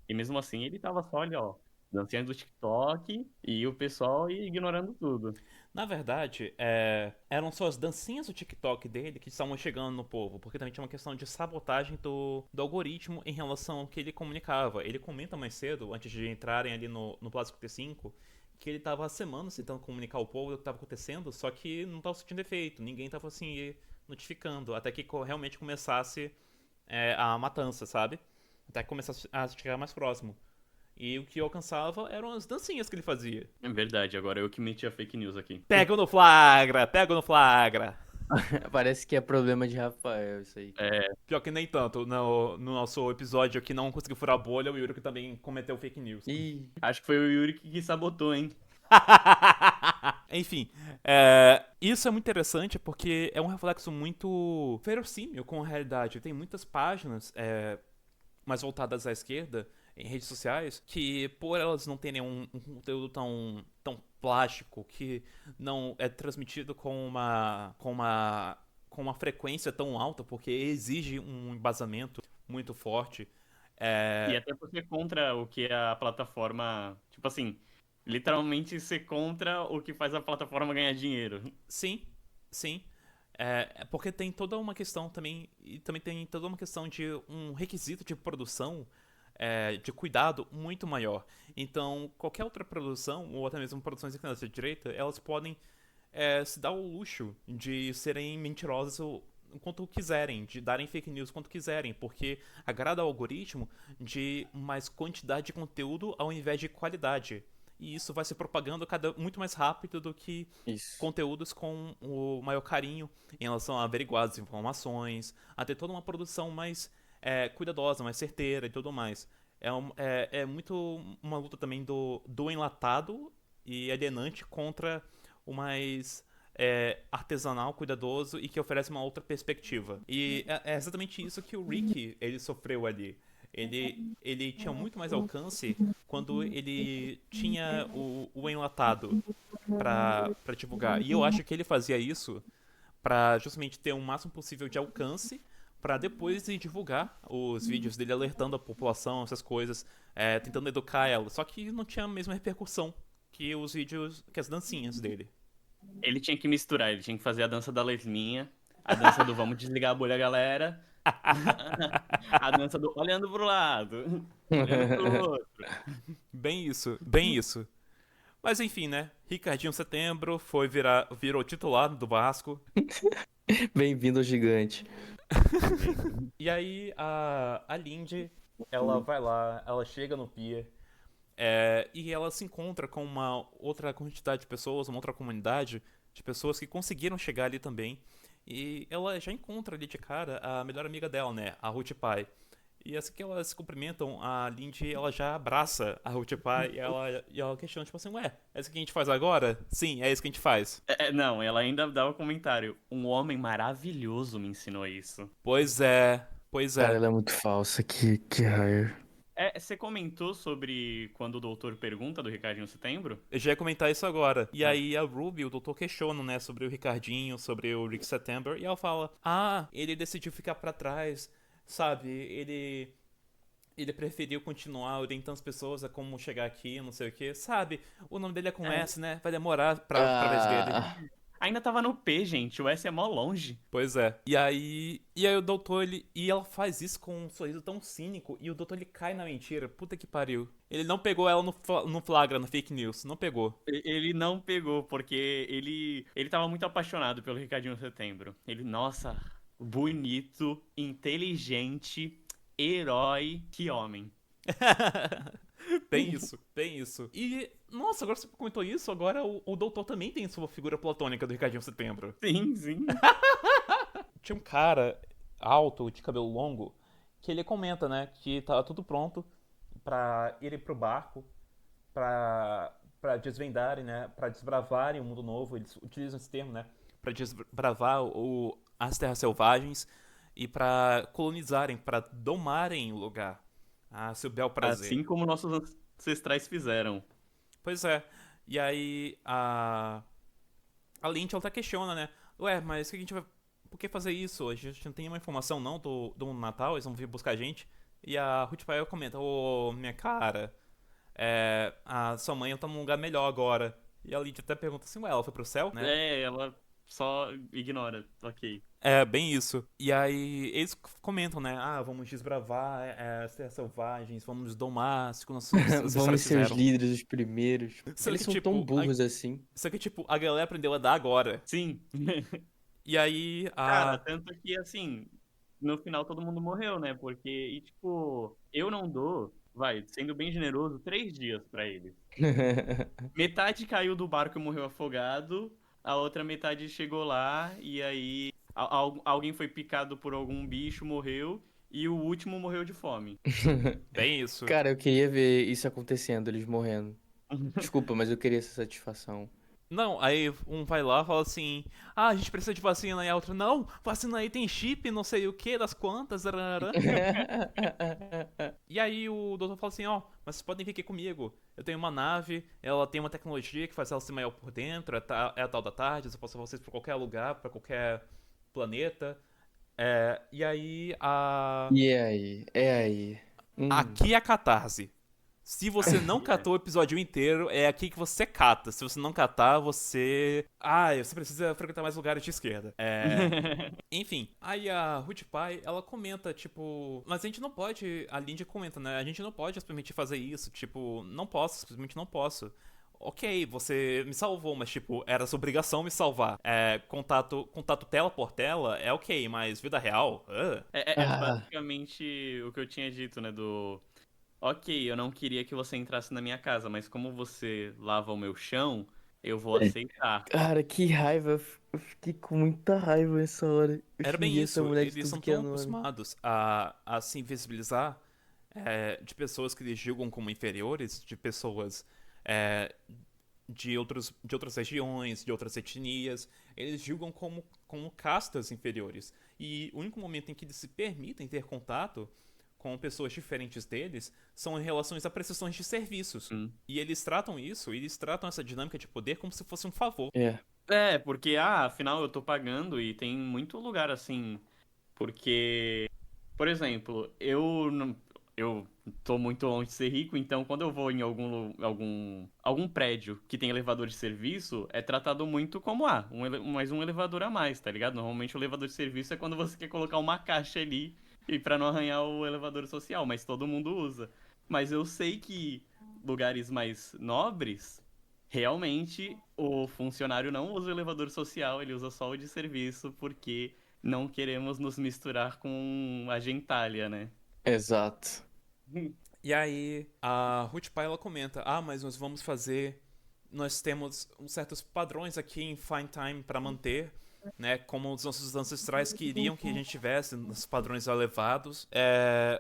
E mesmo assim ele tava só ali, ó, dancinhas do TikTok e o pessoal ia ignorando tudo. Na verdade, eram só as dancinhas do TikTok dele que estavam chegando no povo, porque também tinha uma questão de sabotagem do algoritmo em relação ao que ele comunicava. Ele comenta mais cedo, antes de entrarem ali no Plástico T5, que ele estava há semanas tentando comunicar ao povo o que estava acontecendo, só que não estava surtindo efeito, ninguém estava assim notificando, até que realmente começasse a matança, sabe? Até que começasse a chegar mais próximo. E o que eu alcançava eram as dancinhas que ele fazia. É verdade, agora eu que meti a fake news aqui. Pega no flagra, pega no flagra. Parece que é problema de Rafael isso aí. É, Pior que nem tanto. No nosso episódio que não conseguiu furar a bolha, o Yuri também cometeu fake news. Ih, acho que foi o Yuri que sabotou, hein? Enfim, isso é muito interessante porque é um reflexo muito verossímil com a realidade. Tem muitas páginas mais voltadas à esquerda em redes sociais que, por elas não terem um conteúdo tão plástico, que não é transmitido com uma frequência tão alta, porque exige um embasamento muito forte. E até porque é contra o que a plataforma. Tipo assim, literalmente ser contra o que faz a plataforma ganhar dinheiro. Sim, sim. Porque tem toda uma questão também, e também tem toda uma questão de um requisito de produção, de cuidado muito maior. Então, qualquer outra produção, ou até mesmo produções inclinadas à direita, elas podem se dar o luxo de serem mentirosas o quanto quiserem, de darem fake news quanto quiserem, porque agrada ao algoritmo de mais quantidade de conteúdo ao invés de qualidade. E isso vai se propagando muito mais rápido do que isso. conteúdos com o maior carinho em relação a averiguar as informações, a ter toda uma produção mais cuidadosa, mais certeira e tudo mais. É muito uma luta também do enlatado e alienante contra o mais artesanal, cuidadoso e que oferece uma outra perspectiva. E é exatamente isso que o Rick ele sofreu ali. Ele tinha muito mais alcance quando ele tinha o enlatado pra divulgar. E eu acho que ele fazia isso pra justamente ter o máximo possível de alcance pra depois ir divulgar os vídeos dele alertando a população, essas coisas, tentando educar ela. Só que não tinha a mesma repercussão que os vídeos, que as dancinhas dele. Ele tinha que misturar, ele tinha que fazer a dança da lesminha, a dança do vamos desligar a bolha, galera, a dança do olhando pro lado, olhando pro outro. Bem isso, bem isso. Mas enfim, né? Ricardinho Setembro virou titular do Vasco. Bem-vindo ao gigante. E aí a Lindy, ela vai lá, ela chega no pier e ela se encontra com uma outra quantidade de pessoas, uma outra comunidade de pessoas que conseguiram chegar ali também. E ela já encontra ali de cara a melhor amiga dela, né? A Ruth Pai. E assim que elas se cumprimentam, a Lindy, ela já abraça a Ruth Pai e ela questiona, tipo assim, ué, é isso que a gente faz agora? Sim, é isso que a gente faz. Não, ela ainda dá o comentário. Um homem maravilhoso me ensinou isso. Pois é, pois Cara, é. ela é muito falsa, que raio. Você comentou sobre quando o doutor pergunta do Ricardinho Setembro? Eu já ia comentar isso agora. E aí a Ruby, o doutor questiona, né, sobre o Ricardinho, sobre o Rick September, e ela fala: "Ah, ele decidiu ficar pra trás, sabe? Ele preferiu continuar orientando as pessoas a como chegar aqui, não sei o que, sabe? O nome dele é com É. S, né? Vai demorar pra vez dele." Ah, Ainda tava no P, gente. O S é mó longe. Pois é. E aí o doutor, e ela faz isso com um sorriso tão cínico, e o doutor ele cai na mentira. Puta que pariu. Ele não pegou ela no flagra, no fake news, não pegou. Ele não pegou, porque ele tava muito apaixonado pelo Ricardinho Setembro. Ele, nossa, bonito, inteligente, herói, que homem. Tem isso, tem isso. E, nossa, agora você comentou isso, agora o doutor também tem sua figura platônica do Ricardinho Setembro. Sim, sim. Tinha um cara alto, de cabelo longo, que ele comenta, né, que tava tudo pronto pra irem pro barco, pra desvendarem, né, pra desbravarem o mundo novo, eles utilizam esse termo, né, pra desbravar as terras selvagens e pra colonizarem, pra domarem o lugar a seu bel prazer. Assim como nossos ancestrais fizeram. Pois é. E aí a Lynch, ela até questiona, né? Ué, mas o que a gente vai... Por que fazer isso? A gente não tem nenhuma informação, não, do Natal, eles vão vir buscar a gente. E a Ruth Pael comenta, ô, minha cara, a sua mãe tá num lugar melhor agora. E a Lynch até pergunta assim, ué, ela foi pro céu, né? Ela só ignora. Ok. É, bem isso. E aí eles comentam, né? Ah, vamos desbravar as terras selvagens, vamos domar, segundo nossos Vamos ancestrais ser os fizeram. líderes, os primeiros. Só Eles que, são tipo, tão burros assim. Só que, tipo, a galera aprendeu a dar agora. Sim. E aí Cara, tanto que, assim, no final todo mundo morreu, né? Porque, e tipo, eu não dou, sendo bem generoso, 3 dias pra eles. Metade caiu do barco e morreu afogado, a outra metade chegou lá e aí alguém foi picado por algum bicho, morreu, e o último morreu de fome. Bem isso. Cara, eu queria ver isso acontecendo, eles morrendo. Desculpa, mas eu queria essa satisfação. Não, aí um vai lá e fala assim: Ah, a gente precisa de vacina. E a outra: Não, vacina aí tem chip, não sei o que, das quantas. Rarará. E aí o doutor fala assim: Ó, mas vocês podem vir aqui comigo. Eu tenho uma nave, ela tem uma tecnologia que faz ela ser maior por dentro. É a tal da TARDIS, eu posso levar vocês pra qualquer lugar, pra qualquer planeta. E aí a. E aí? É aí. Aqui é a catarse. Se você não catou o episódio inteiro, é aqui que você cata. Se você não catar, você. Ah, você precisa frequentar mais lugares de esquerda. Enfim, aí a Ruth Pai, ela comenta, tipo. Mas a gente não pode. A Lindy comenta, né? A gente não pode simplesmente fazer isso. Tipo, não posso, simplesmente não posso. Ok, você me salvou, mas, tipo, era sua obrigação me salvar. Contato tela por tela é ok, mas vida real? É basicamente o que eu tinha dito, né? Ok, eu não queria que você entrasse na minha casa, mas como você lava o meu chão, eu vou aceitar. Cara, que raiva. Eu fiquei com muita raiva nessa hora. Eu Era bem xinguei essa isso, mulher de eles tudo são que é tão nome. acostumados a se invisibilizar de pessoas que eles julgam como inferiores, de pessoas de outras regiões, de outras etnias. Eles julgam como castas inferiores. E o único momento em que eles se permitem ter contato com pessoas diferentes deles são em relações a prestações de serviços. E eles tratam essa dinâmica de poder como se fosse um favor. Porque, afinal eu tô pagando e tem muito lugar assim. Porque, por exemplo, eu tô muito longe de ser rico, então quando eu vou em algum prédio que tem elevador de serviço, é tratado muito como, mais um elevador a mais, tá ligado? Normalmente o elevador de serviço é quando você quer colocar uma caixa ali e pra não arranhar o elevador social, mas todo mundo usa. Mas eu sei que lugares mais nobres, realmente o funcionário não usa o elevador social, ele usa só o de serviço, porque não queremos nos misturar com a gentalha, né? Exato. E aí a Ruth Pai, ela comenta: mas nós vamos fazer... Nós temos certos padrões aqui em Fine Time pra manter, né? Como os nossos ancestrais queriam que a gente tivesse, nos padrões elevados.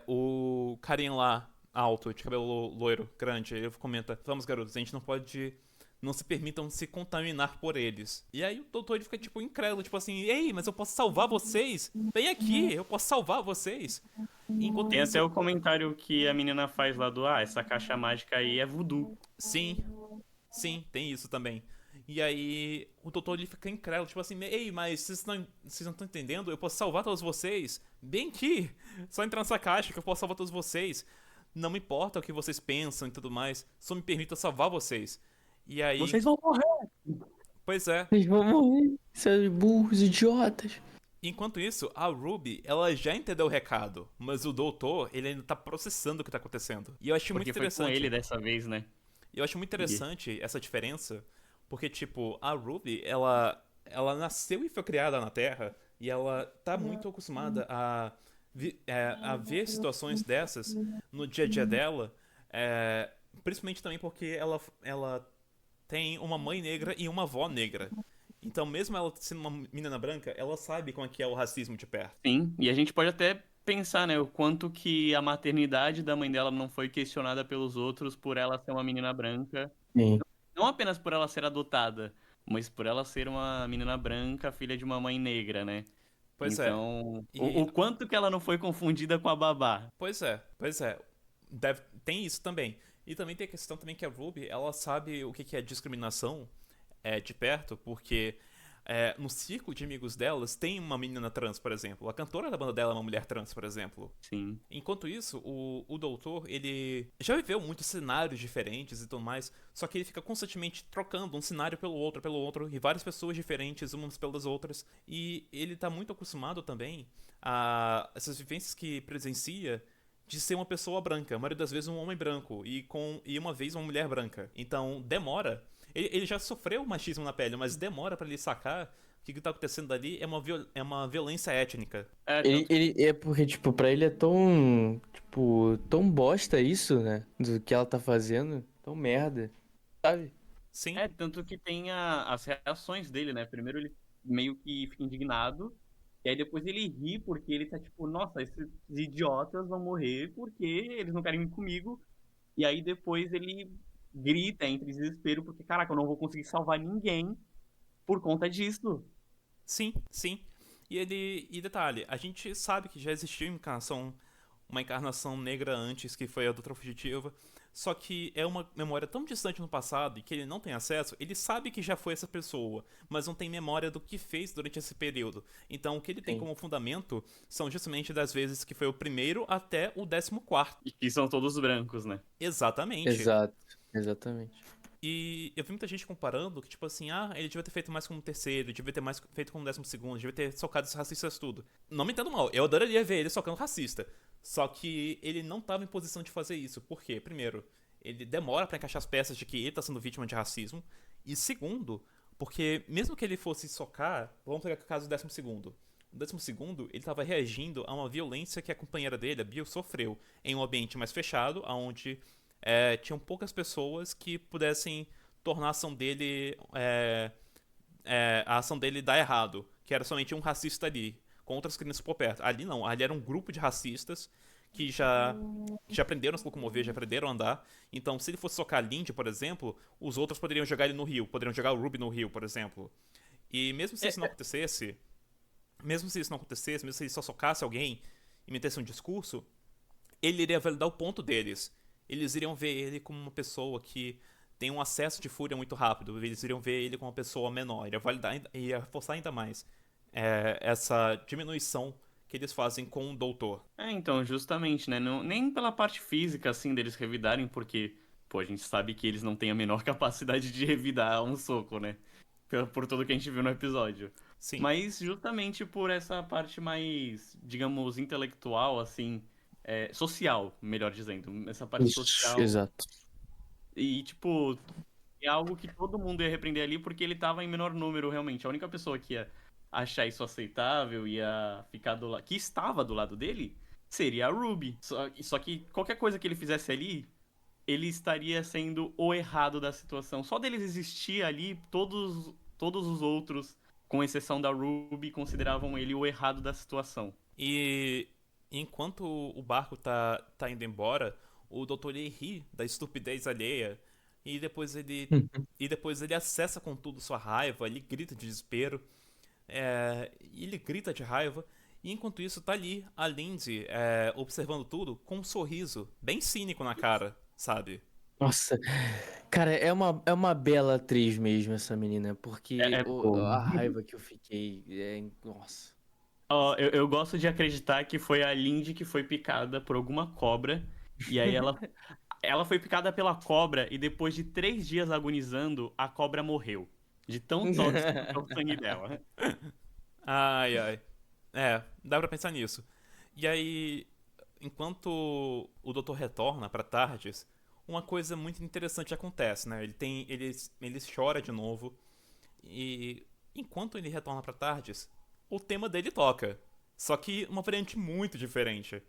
O carinha lá, alto, de cabelo loiro, grande, ele comenta: Vamos, garotos, a gente não pode... Não se permitam se contaminar por eles. E aí o doutor ele fica, tipo, incrédulo, tipo assim: Ei, mas eu posso salvar vocês? Vem aqui, eu posso salvar vocês. Enquanto Tem isso... até o comentário que a menina faz lá essa caixa mágica aí é voodoo. Sim, tem isso também. E aí o doutor ele fica incrédulo, tipo assim: Ei, mas vocês não estão entendendo? Eu posso salvar todos vocês. Bem aqui, só entrar nessa caixa que eu posso salvar todos vocês. Não me importa o que vocês pensam e tudo mais, só me permita salvar vocês. E aí... Vocês vão morrer! Pois é. Eles vão morrer, seus burros, idiotas. Enquanto isso, a Ruby, ela já entendeu o recado, mas o doutor, ele ainda tá processando o que tá acontecendo. E eu acho muito Porque foi interessante. com ele dessa vez, né? E eu acho muito interessante essa diferença, porque, tipo, a Ruby, ela nasceu e foi criada na Terra, e ela tá muito acostumada a ver situações dessas no dia a dia dela, Principalmente também porque ela tem uma mãe negra e uma avó negra. Então, mesmo ela sendo uma menina branca, ela sabe como é que é o racismo de perto. Sim, e a gente pode até pensar, né, o quanto que a maternidade da mãe dela não foi questionada pelos outros por ela ser uma menina branca. Sim. Não apenas por ela ser adotada, mas por ela ser uma menina branca, filha de uma mãe negra, né? Pois é. Então, E, o quanto que ela não foi confundida com a babá. pois é. Tem isso também. E também tem a questão também que a Ruby, ela sabe o que que é discriminação de perto, porque no círculo de amigos delas tem uma menina trans, por exemplo. A cantora da banda dela é uma mulher trans, por exemplo. Sim. Enquanto isso, o doutor, ele já viveu muitos cenários diferentes e tudo mais, só que ele fica constantemente trocando um cenário pelo outro, e várias pessoas diferentes umas pelas outras, e ele tá muito acostumado também a essas vivências que presencia de ser uma pessoa branca, a maioria das vezes um homem branco, e uma vez uma mulher branca. Então, demora. Ele já sofreu machismo na pele, mas demora pra ele sacar que o que tá acontecendo ali é uma violência étnica. É, Ele, tanto, ele é porque, tipo, pra ele é tão, tipo, tão bosta isso, né? Do que ela tá fazendo. Tão merda, sabe? Sim, tanto que tem as reações dele, né? Primeiro ele meio que fica indignado, e aí depois ele ri porque ele tá tipo, nossa, esses idiotas vão morrer porque eles não querem ir comigo. E aí depois ele grita em desespero porque, caraca, eu não vou conseguir salvar ninguém por conta disso. sim, sim. E detalhe, a gente sabe que já existiu uma encarnação negra antes, que foi a Doutora Fugitiva, só que é uma memória tão distante no passado e que ele não tem acesso, ele sabe que já foi essa pessoa, mas não tem memória do que fez durante esse período. Então o que ele tem Sim. como fundamento são justamente das vezes que foi o primeiro até o 14º. E que são todos brancos, né? Exatamente. Exato, exatamente. E eu vi muita gente comparando que, tipo assim, ele devia ter feito mais como terceiro, devia ter mais feito como 12º, devia ter socado esses racistas tudo. Não me entendo mal, eu adoraria ver ele socando racista. Só que ele não tava em posição de fazer isso. Por quê? Primeiro, ele demora pra encaixar as peças de que ele tá sendo vítima de racismo. E segundo, porque mesmo que ele fosse socar, vamos pegar o caso do 12º. O 12º, ele tava reagindo a uma violência que a companheira dele, a Bill, sofreu em um ambiente mais fechado, onde tinham poucas pessoas que pudessem tornar a ação dele dar errado, que era somente um racista ali, com outras crianças por perto. Ali não, ali era um grupo de racistas que já aprenderam a se locomover, já aprenderam a andar. Então, se ele fosse socar a Lindy, por exemplo, os outros poderiam jogar ele no rio, poderiam jogar o Ruby no rio, por exemplo. E mesmo se É, isso não acontecesse, mesmo se ele só socasse alguém e metesse um discurso, ele iria validar o ponto deles. Eles iriam ver ele como uma pessoa que tem um acesso de fúria muito rápido. Eles iriam ver ele como uma pessoa menor. Iria validar, iria reforçar ainda mais essa diminuição que eles fazem com o doutor. então, justamente, né? Nem pela parte física, assim, deles revidarem, porque, pô, a gente sabe que eles não têm a menor capacidade de revidar um soco, né? Por tudo que a gente viu no episódio. Sim, Mas justamente por essa parte mais, digamos, intelectual, assim, social, melhor dizendo. Essa parte Isso, social. exato. E, tipo, é algo que todo mundo ia repreender ali porque ele tava em menor número, realmente. A única pessoa que ia achar isso aceitável, ia ficar do lado, que estava do lado dele, seria a Ruby. Só que qualquer coisa que ele fizesse ali, ele estaria sendo o errado da situação. Só deles existir ali, todos os outros, com exceção da Ruby, consideravam ele o errado da situação. e enquanto o barco tá indo embora, o doutor ele ri da estupidez alheia e depois ele acessa com tudo sua raiva, ele grita de desespero. E ele grita de raiva. E enquanto isso, tá ali a Lindsay observando tudo com um sorriso bem cínico na cara, sabe? Nossa, cara, é uma bela atriz mesmo essa menina, porque Pô. a raiva que eu fiquei, nossa. Ó, eu gosto de acreditar que foi a Lindy que foi picada por alguma cobra. E aí ela foi picada pela cobra e depois de 3 dias agonizando, a cobra morreu. De tão tóxico que é o sangue dela. Ai, ai. Dá pra pensar nisso. E aí, enquanto o doutor retorna pra Tardes, uma coisa muito interessante acontece, né? Ele chora de novo. E enquanto ele retorna pra Tardes, o tema dele toca. Só que uma variante muito diferente.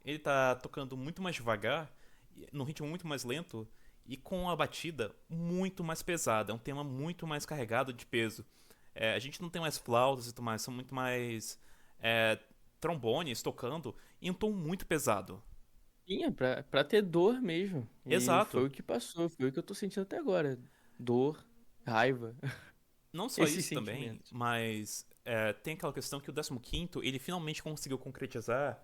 Ele tá tocando muito mais devagar num ritmo muito mais lento e com a batida muito mais pesada. É um tema muito mais carregado de peso. A gente não tem mais flautas e tudo mais, são muito mais é, trombones tocando em um tom muito pesado. Sim, é pra ter dor mesmo. E foi Exato. o que passou, foi o que eu tô sentindo até agora. Dor, raiva, Não só esses isso também, sentimentos. mas tem aquela questão que o 15º, ele finalmente conseguiu concretizar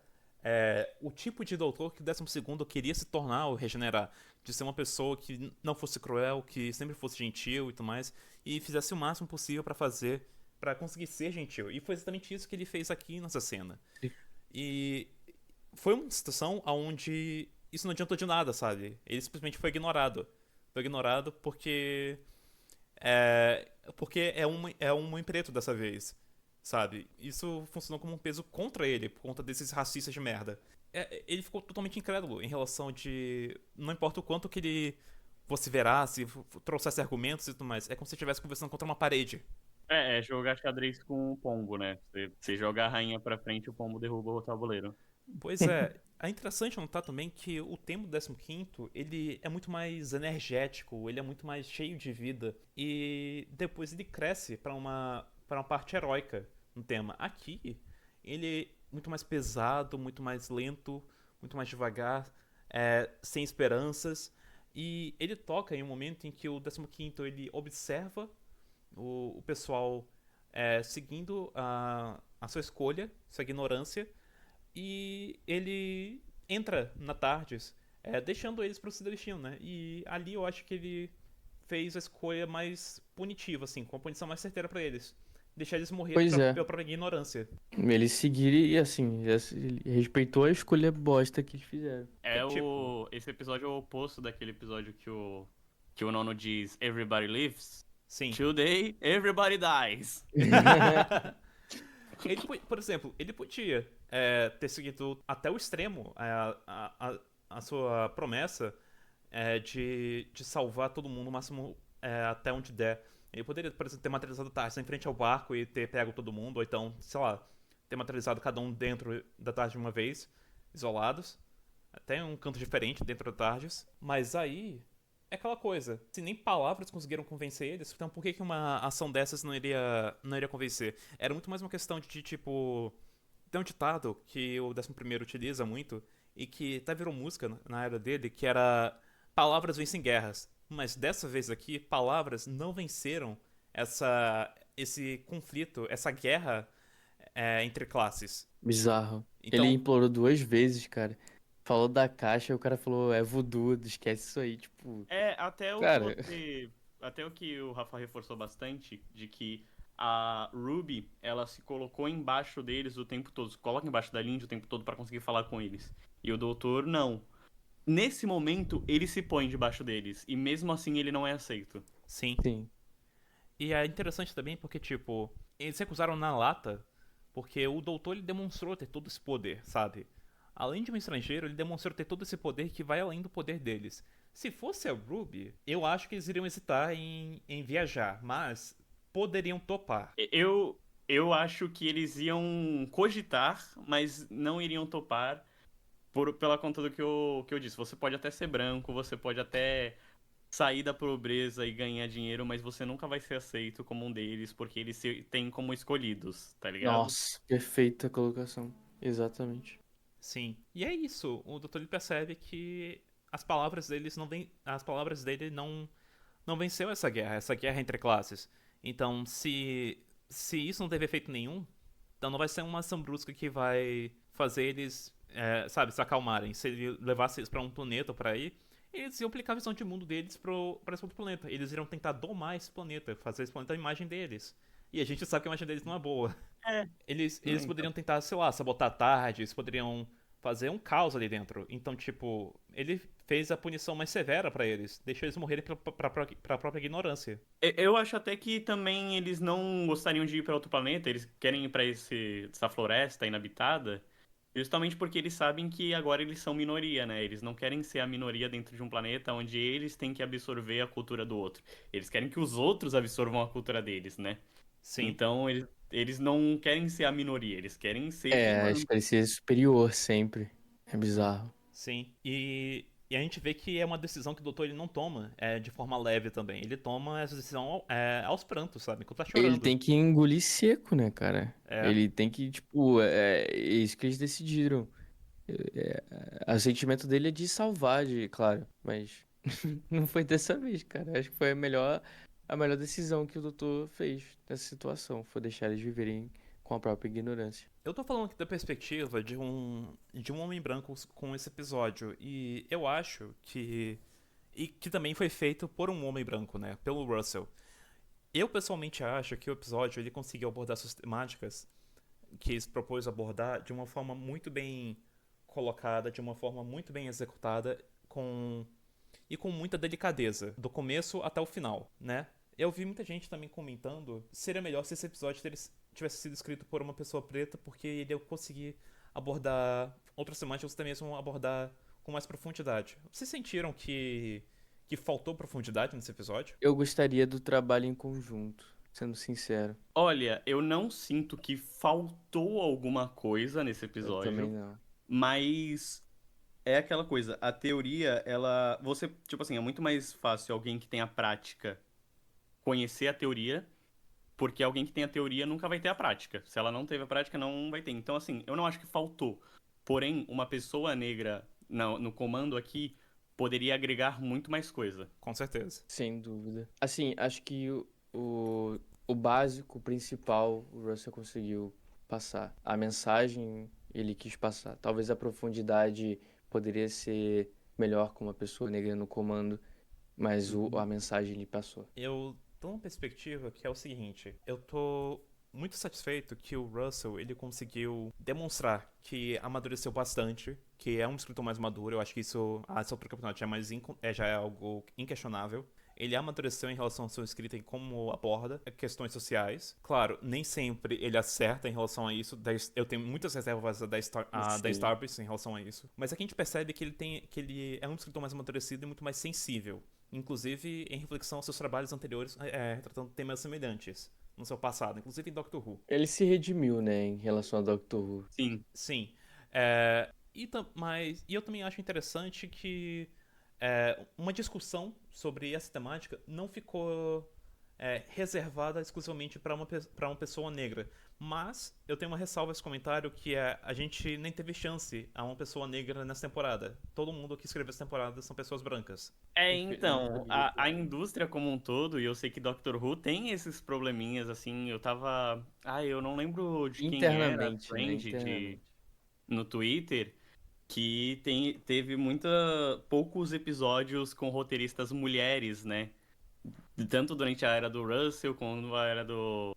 o tipo de doutor que o 12º queria se tornar ou regenerar. De ser uma pessoa que não fosse cruel, que sempre fosse gentil e tudo mais, e fizesse o máximo possível pra fazer, pra conseguir ser gentil. E foi exatamente isso que ele fez aqui nessa cena. E foi uma situação onde isso não adiantou de nada, sabe? Ele simplesmente foi ignorado. Foi ignorado porque é um impreto dessa vez, sabe? Isso funcionou como um peso contra ele, por conta desses racistas de merda. Ele ficou totalmente incrédulo em relação de... Não importa o quanto que ele fosse veraz, se trouxesse argumentos e tudo mais, é como se estivesse conversando contra uma parede. É jogar xadrez com o pombo, né? Você joga a rainha pra frente, o pombo derruba o tabuleiro. Pois é interessante notar também que o tema do 15º, ele é muito mais energético, ele é muito mais cheio de vida e depois ele cresce para uma parte heróica no tema. Aqui, ele é muito mais pesado, muito mais lento, muito mais devagar, sem esperanças, e ele toca em um momento em que o 15º ele observa o pessoal seguindo a sua escolha, sua ignorância, e ele entra na Tardes, deixando eles pro seu destino, né? E ali eu acho que ele fez a escolha mais punitiva, assim, com a punição mais certeira pra eles. Deixar eles morrerem Pois é, pela própria ignorância. ele seguir e assim, ele respeitou a escolha bosta que eles fizeram. Tipo, Esse episódio é o oposto daquele episódio que o nono diz Everybody lives. sim. Today, everybody dies. Por exemplo, ele podia ter seguido até o extremo a sua promessa de salvar todo mundo o máximo até onde der. Ele poderia, por exemplo, ter materializado Tarsis em frente ao barco e ter pego todo mundo, ou então, sei lá, ter materializado cada um dentro da Tarsis de uma vez, isolados, até em um canto diferente dentro da Tarsis. Mas aí é aquela coisa, se nem palavras conseguiram convencer eles, então por que que uma ação dessas não iria convencer? Era muito mais uma questão de tipo, tem um ditado que o 11º utiliza muito e que até virou música na era dele, que era palavras vencem guerras. Mas dessa vez aqui, palavras não venceram esse conflito, essa guerra entre classes. Bizarro. Ele Então, implorou 2 vezes, cara. Falou da caixa, o cara falou, é voodoo, esquece isso aí, tipo, Até o que cara, você. Até o que o Rafa reforçou bastante, de que a Ruby, ela se colocou embaixo deles o tempo todo, se coloca embaixo da Lindy o tempo todo pra conseguir falar com eles. E o doutor, não. Nesse momento, ele se põe debaixo deles, e mesmo assim ele não é aceito. sim. sim. E é interessante também porque, tipo, eles recusaram na lata porque o doutor ele demonstrou ter todo esse poder, sabe? Além de um estrangeiro, ele demonstrou ter todo esse poder que vai além do poder deles. Se fosse a Ruby, eu acho que eles iriam hesitar em viajar, mas poderiam topar. Eu acho que eles iam cogitar, mas não iriam topar pela conta do que eu disse. Você pode até ser branco, você pode até sair da pobreza e ganhar dinheiro, mas você nunca vai ser aceito como um deles, porque eles se têm como escolhidos, tá ligado? Nossa, perfeita colocação. Exatamente. Sim. E é isso. O doutor ele percebe que as palavras dele não venceu essa guerra entre classes. Então, se isso não teve efeito nenhum, então não vai ser uma ação brusca que vai fazer eles, sabe, se acalmarem. Se ele levasse eles pra um planeta pra ir, eles iam aplicar a visão de mundo deles pra esse outro planeta. Eles iriam tentar domar esse planeta, fazer esse planeta a imagem deles. E a gente sabe que a imagem deles não é boa. É. Eles Então. poderiam tentar, sei lá, sabotar a tarde, eles poderiam fazer um caos ali dentro. Então, tipo, ele fez a punição mais severa pra eles, deixou eles morrerem pra própria ignorância. Eu acho até que também eles não gostariam de ir para outro planeta, eles querem ir para essa floresta inabitada, justamente porque eles sabem que agora eles são minoria, né? Eles não querem ser a minoria dentro de um planeta onde eles têm que absorver a cultura do outro. Eles querem que os outros absorvam a cultura deles, né? Sim, Então eles não querem ser a minoria, eles querem ser quem É, manda. acho que ele ser superior sempre. É bizarro. sim. E a gente vê que é uma decisão que o doutor ele não toma de forma leve também. Ele toma essa decisão aos prantos, sabe? Enquanto tá Ele chorando. tem que engolir seco, né, cara? É, Ele tem que, tipo, é isso que eles decidiram. O sentimento dele é de salvar, claro, mas não foi dessa vez, cara. Acho que foi a melhor decisão que o doutor fez nessa situação, foi deixar eles viverem com a própria ignorância. eu tô falando aqui da perspectiva de um homem branco com esse episódio. E eu acho que. E que também foi feito por um homem branco, né? Pelo Russell. Eu pessoalmente acho que o episódio ele conseguiu abordar essas temáticas que se propôs abordar de uma forma muito bem colocada, de uma forma muito bem executada, e com muita delicadeza, do começo até o final, né? Eu vi muita gente também comentando seria melhor se esse episódio tivesse sido escrito por uma pessoa preta, porque ele ia conseguir abordar outras temáticas, até mesmo abordar com mais profundidade. Vocês sentiram que faltou profundidade nesse episódio? Eu gostaria do trabalho em conjunto, sendo sincero. Olha, eu não sinto que faltou alguma coisa nesse Eu também episódio, não. mas é aquela coisa, a teoria, ela, você, tipo assim, é muito mais fácil alguém que tem a prática conhecer a teoria, porque alguém que tem a teoria nunca vai ter a prática. Se ela não teve a prática, não vai ter. Então, assim, eu não acho que faltou. Porém, uma pessoa negra no comando aqui poderia agregar muito mais coisa. Com certeza. Sem dúvida. Assim, acho que o básico, o principal, o Russell conseguiu passar. A mensagem ele quis passar. Talvez a profundidade poderia ser melhor com uma pessoa negra no comando, mas a mensagem ele passou. Eu tô numa perspectiva que é o seguinte, eu tô muito satisfeito que o Russell ele conseguiu demonstrar que amadureceu bastante, que é um escritor mais maduro. Eu acho que isso, a essa altura do campeonato já é algo inquestionável. Ele amadureceu em relação à sua escrita e como aborda questões sociais. Claro, nem sempre ele acerta em relação a isso. Eu tenho muitas reservas da Sim. Starbreeze em relação a isso. Mas aqui a gente percebe que ele é um escritor mais amadurecido e muito mais sensível. Inclusive em reflexão aos seus trabalhos anteriores, tratando temas semelhantes no seu passado, inclusive em Doctor Who. Ele se redimiu, né, em relação a Doctor Who. Sim. Sim. Mas eu também acho interessante que uma discussão sobre essa temática não ficou reservada exclusivamente para uma pessoa negra. Mas eu tenho uma ressalva a esse comentário que a gente nem teve chance a uma pessoa negra nessa temporada. Todo mundo que escreveu essa temporada são pessoas brancas. Então, a indústria como um todo, e eu sei que Doctor Who tem esses probleminhas, assim, eu não lembro de quem era a Internamente, né? trend Internamente. no Twitter, que teve poucos episódios com roteiristas mulheres, né? Tanto durante a era do Russell, quanto a era do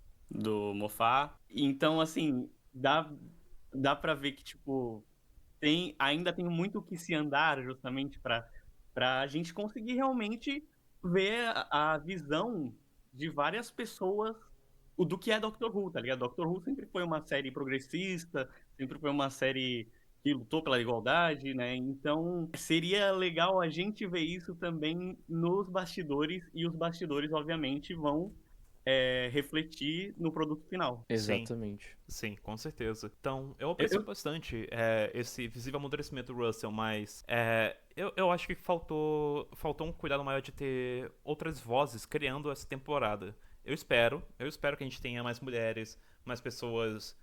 Moffat. Então, assim, dá pra ver que, tipo, ainda tem muito o que se andar justamente pra gente conseguir realmente ver a visão de várias pessoas do que é Doctor Who, tá ligado? Doctor Who sempre foi uma série progressista, sempre foi uma série que lutou pela igualdade, né? Então, seria legal a gente ver isso também nos bastidores, e os bastidores, obviamente, vão refletir no produto final. Sim, Exatamente. sim, com certeza. Então, eu Eu, aprecio eu- bastante esse visível amadurecimento do Russell, mas eu acho que faltou um cuidado maior de ter outras vozes criando essa temporada. Eu espero que a gente tenha mais mulheres, mais pessoas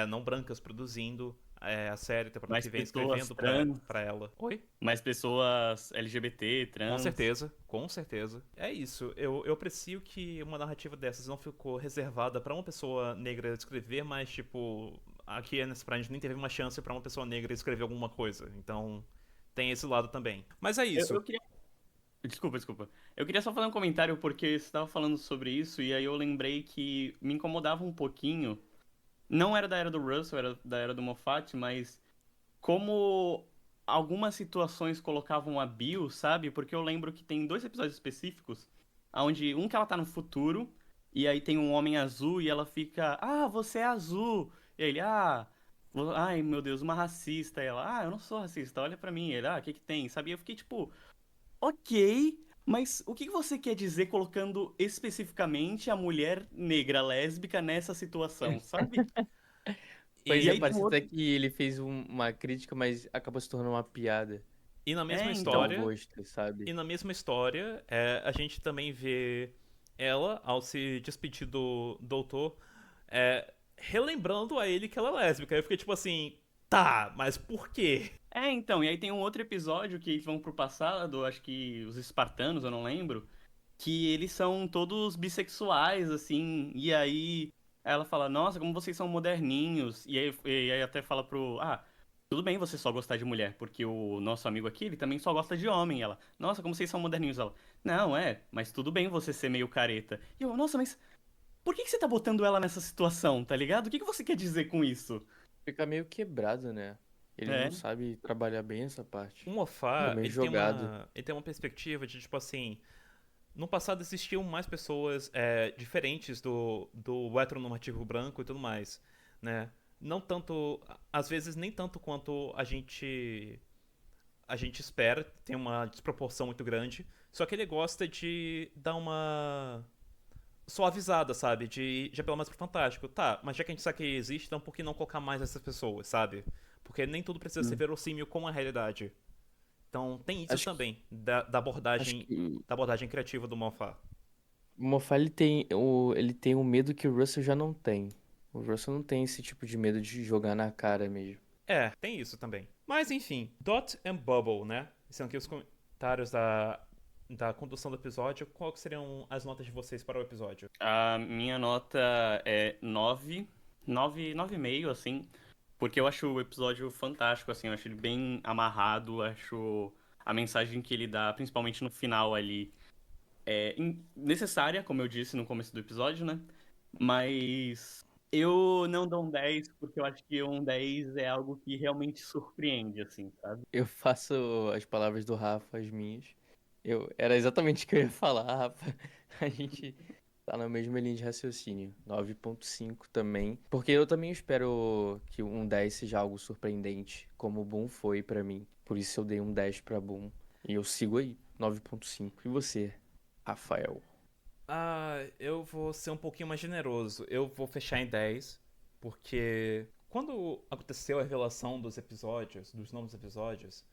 não brancas produzindo a série, temporada mais que vem, pessoas escrevendo trans, pra ela. Oi? mais pessoas LGBT, Com trans. certeza, com certeza. É isso. Eu aprecio que uma narrativa dessas não ficou reservada pra uma pessoa negra escrever, mas, tipo, aqui nessa pra gente nem teve uma chance pra uma pessoa negra escrever alguma coisa. Então, tem esse lado também. Mas é Eu, isso. eu queria. Desculpa. Eu queria só fazer um comentário porque você estava falando sobre isso e aí eu lembrei que me incomodava um pouquinho. Não era da era do Russell, era da era do Moffat, mas como algumas situações colocavam a Bill, sabe? Porque eu lembro que tem dois episódios específicos, onde um que ela tá no futuro, e aí tem um homem azul e ela fica, você é azul. E aí ele, ai meu Deus, uma racista. E ela, eu não sou racista, olha pra mim. E ele, o que que tem? Sabe? E eu fiquei tipo, ok, mas o que que você quer dizer colocando especificamente a mulher negra lésbica nessa situação, sabe? Pois E é, E aí tem parece até outro. que ele fez uma crítica, mas acabou se tornando uma piada. E na mesma então, Dá um história, gosto, sabe? a gente também vê ela, ao se despedir do doutor, relembrando a ele que ela é lésbica. Eu fiquei tipo assim, tá, mas por quê? então, e aí tem um outro episódio que eles vão pro passado, acho que os espartanos, eu não lembro, que eles são todos bissexuais, assim, e aí ela fala, nossa, como vocês são moderninhos, e aí até fala tudo bem você só gostar de mulher, porque o nosso amigo aqui, ele também só gosta de homem, e ela, nossa, como vocês são moderninhos, ela, não, mas tudo bem você ser meio careta. E eu, nossa, mas por que que você tá botando ela nessa situação, tá ligado? O que que você quer dizer com isso? Fica meio quebrado, né? Ele não É, sabe trabalhar bem essa O parte. Fica Moffat, meio jogado. ele tem uma perspectiva de, tipo assim, no passado existiam mais pessoas diferentes do heteronormativo branco e tudo mais, né? Não tanto, às vezes nem tanto quanto a gente espera, tem uma desproporção muito grande, só que ele gosta de dar uma suavizada, sabe? De apelar mais pro fantástico. Tá, mas já que a gente sabe que existe, então por que não colocar mais essas pessoas, sabe? Porque nem tudo precisa ser Hum. verossímil com a realidade. Então tem isso Acho que, também, da acho abordagem que da abordagem criativa do Moffat. o Moffat ele tem um medo que o Russell já não tem. O Russell não tem esse tipo de medo de jogar na cara mesmo. Tem isso também. Mas enfim, Dot and Bubble, né? São aqui os comentários da condução do episódio. Qual que seriam as notas de vocês para o episódio? a minha nota é 9, 9,5, assim, porque eu acho o episódio fantástico, assim, eu acho ele bem amarrado, acho a mensagem que ele dá, principalmente no final ali, necessária, como eu disse no começo do episódio, né? Mas eu não dou um 10 porque eu acho que um 10 é algo que realmente surpreende, assim, sabe? Eu faço as palavras do Rafa, as minhas. Era exatamente o que eu ia falar, Rafa. A gente tá na mesma linha de raciocínio. 9,5 também. Porque eu também espero que um 10 seja algo surpreendente, como o Boom foi pra mim. Por isso eu dei um 10 pra Boom. E eu sigo aí, 9,5. E você, Rafael? Eu vou ser um pouquinho mais generoso. Eu vou fechar em 10, porque quando aconteceu a revelação dos episódios, dos novos episódios,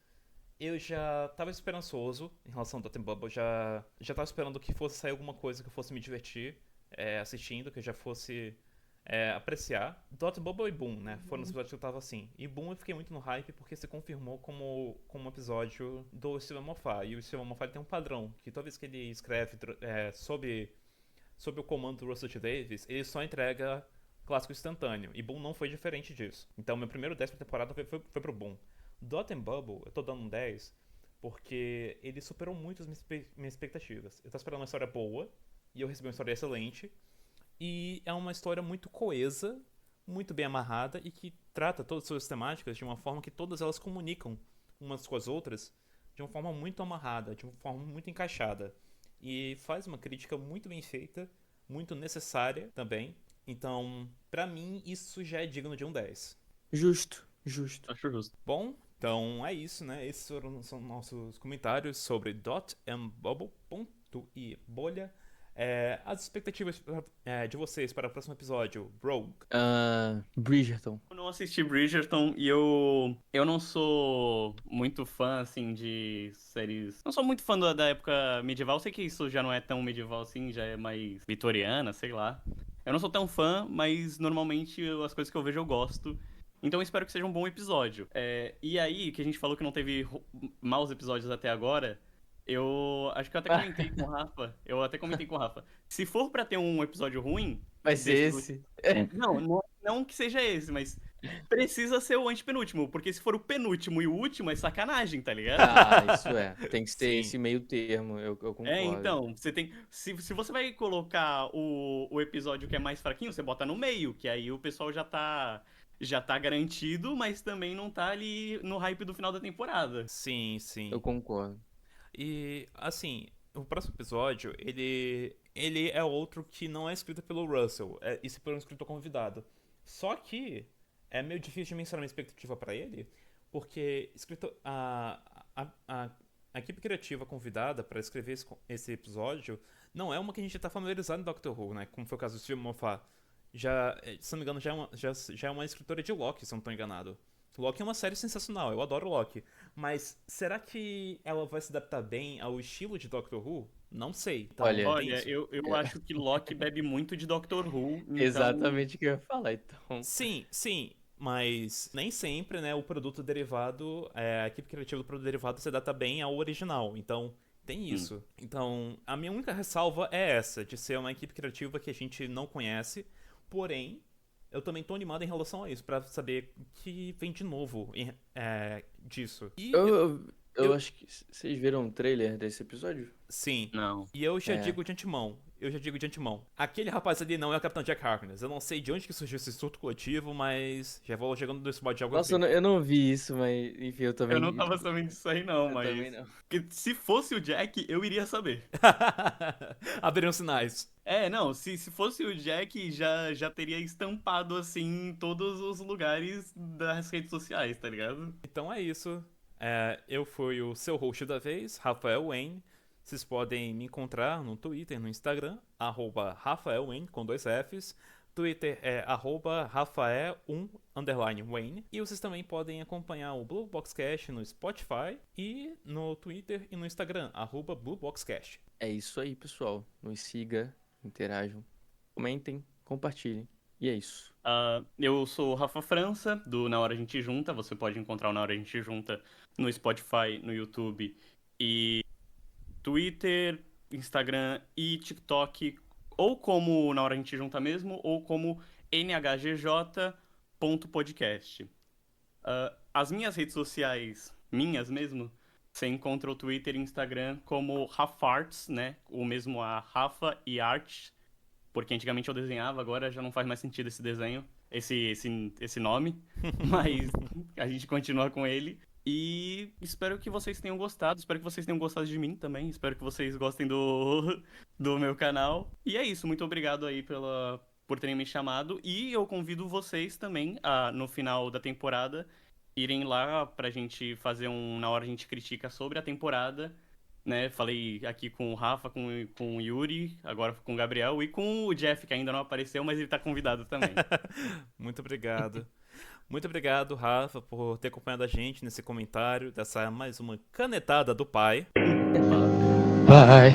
eu já tava esperançoso em relação ao Dot and Bubble, já tava esperando que fosse sair alguma coisa que eu fosse me divertir assistindo, que eu já fosse apreciar. Dot and Bubble e Boom, né? Foram os episódios que eu tava assim. E Boom eu fiquei muito no hype porque se confirmou como um episódio do Steven Moffat. E o Steven Moffat ele tem um padrão, que toda vez que ele escreve sob o comando do Russell T. Davies, ele só entrega clássico instantâneo. E Boom não foi diferente disso. Então meu primeiro 10 pra temporada foi pro Boom. Dot and Bubble, eu tô dando um 10 porque ele superou muito as minhas expectativas. Eu tava esperando uma história boa e eu recebi uma história excelente. E é uma história muito coesa, muito bem amarrada e que trata todas as suas temáticas de uma forma que todas elas comunicam umas com as outras de uma forma muito amarrada, de uma forma muito encaixada. E faz uma crítica muito bem feita, muito necessária também. Então, pra mim, isso já é digno de um 10. Justo, justo. Acho justo. Bom, então é isso, né? Esses são nossos comentários sobre Dot and Bubble, ponto e bolha. As expectativas de vocês para o próximo episódio, Rogue. Bridgerton. Eu não assisti Bridgerton e eu não sou muito fã, assim, de séries. Não sou muito fã da época medieval. Sei que isso já não é tão medieval assim, já é mais vitoriana, sei lá. Eu não sou tão fã, mas normalmente as coisas que eu vejo eu gosto. Então eu espero que seja um bom episódio. E aí, que a gente falou que não teve maus episódios até agora, eu acho que eu até comentei com o Rafa. Eu até comentei com o Rafa. Se for pra ter um episódio ruim, Vai ser desses esse. não que seja esse, mas precisa ser o antepenúltimo, porque se for o penúltimo e o último é sacanagem, tá ligado? Isso é. Tem que ser Sim. esse meio termo, eu concordo. Então, você tem. Se você vai colocar o episódio que é mais fraquinho, você bota no meio, que aí o pessoal já tá garantido, mas também não tá ali no hype do final da temporada. Sim, sim. Eu concordo. E, assim, o próximo episódio, ele é outro que não é escrito pelo Russell, isso por um escritor convidado. Só que é meio difícil de mencionar uma expectativa pra ele, porque a equipe criativa convidada pra escrever esse episódio não é uma que a gente tá familiarizado em Doctor Who, né? Como foi o caso do Steven Moffat. Se não me engano, já é uma escritora de Loki, se eu não tô enganado. Loki é uma série sensacional, eu adoro Loki. Mas será que ela vai se adaptar bem ao estilo de Doctor Who? Não sei. Então, Olha, tem Olha, isso. eu acho que Loki bebe muito de Doctor Who, então. exatamente o que eu ia falar, então. Sim, sim. Mas nem sempre, né, o produto derivado, a equipe criativa do produto derivado se adapta bem ao original. Então, tem isso. Então, a minha única ressalva é essa, de ser uma equipe criativa que a gente não conhece. Porém, eu também tô animado em relação a isso, pra saber o que vem de novo disso. E Eu eu- acho que vocês viram o trailer desse episódio? sim. Não. E eu já É. digo de antemão. Aquele rapaz ali não é o Capitão Jack Harkness. Eu não sei de onde que surgiu esse surto coletivo, mas já vou chegando no spot de algo Nossa, assim. eu não vi isso, mas enfim, eu Eu não também. tava sabendo disso aí, não, Eu também mas. não. Porque se fosse o Jack, eu iria saber. Abriram sinais. É, não, se fosse o Jack, já teria estampado assim em todos os lugares das redes sociais, tá ligado? Então é isso. Eu fui o seu host da vez, Rafael Wayne. Vocês podem me encontrar no Twitter, no Instagram, @RafaelWayne com 2 Fs. Twitter é @Rafael1_Wayne. E vocês também podem acompanhar o Blue Box Cash no Spotify e no Twitter e no Instagram, @BlueBoxCast. É isso aí, pessoal. Nos siga, interajam, comentem, compartilhem. E é isso. Eu sou o Rafa França, do Na Hora A Gente Junta. Você pode encontrar o Na Hora A Gente Junta no Spotify, no YouTube e Twitter, Instagram e TikTok, ou como Na Hora A Gente Junta mesmo, ou como nhgj.podcast. As minhas redes sociais, minhas mesmo, você encontra o Twitter e Instagram como Rafarts, né? O mesmo a Rafa e Art, porque antigamente eu desenhava, agora já não faz mais sentido esse desenho, esse nome, mas a gente continua com ele. E espero que vocês tenham gostado, espero que vocês tenham gostado de mim também, espero que vocês gostem do meu canal. E é isso, muito obrigado aí por terem me chamado. E eu convido vocês também no final da temporada, irem lá pra gente fazer Na Hora a gente critica sobre a temporada, né? Falei aqui com o Rafa, com o Yuri, agora com o Gabriel e com o Jeff, que ainda não apareceu, mas ele tá convidado também. Muito obrigado. Muito obrigado, Rafa, por ter acompanhado a gente nesse comentário dessa mais uma canetada do pai. Bye.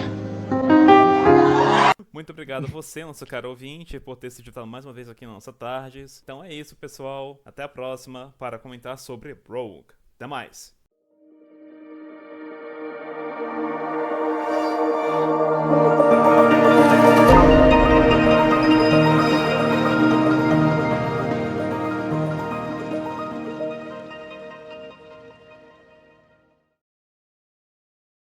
Muito obrigado a você, nosso caro ouvinte, por ter se juntado mais uma vez aqui na nossa Tardes. Então é isso, pessoal. Até a próxima para comentar sobre Rogue. Até mais.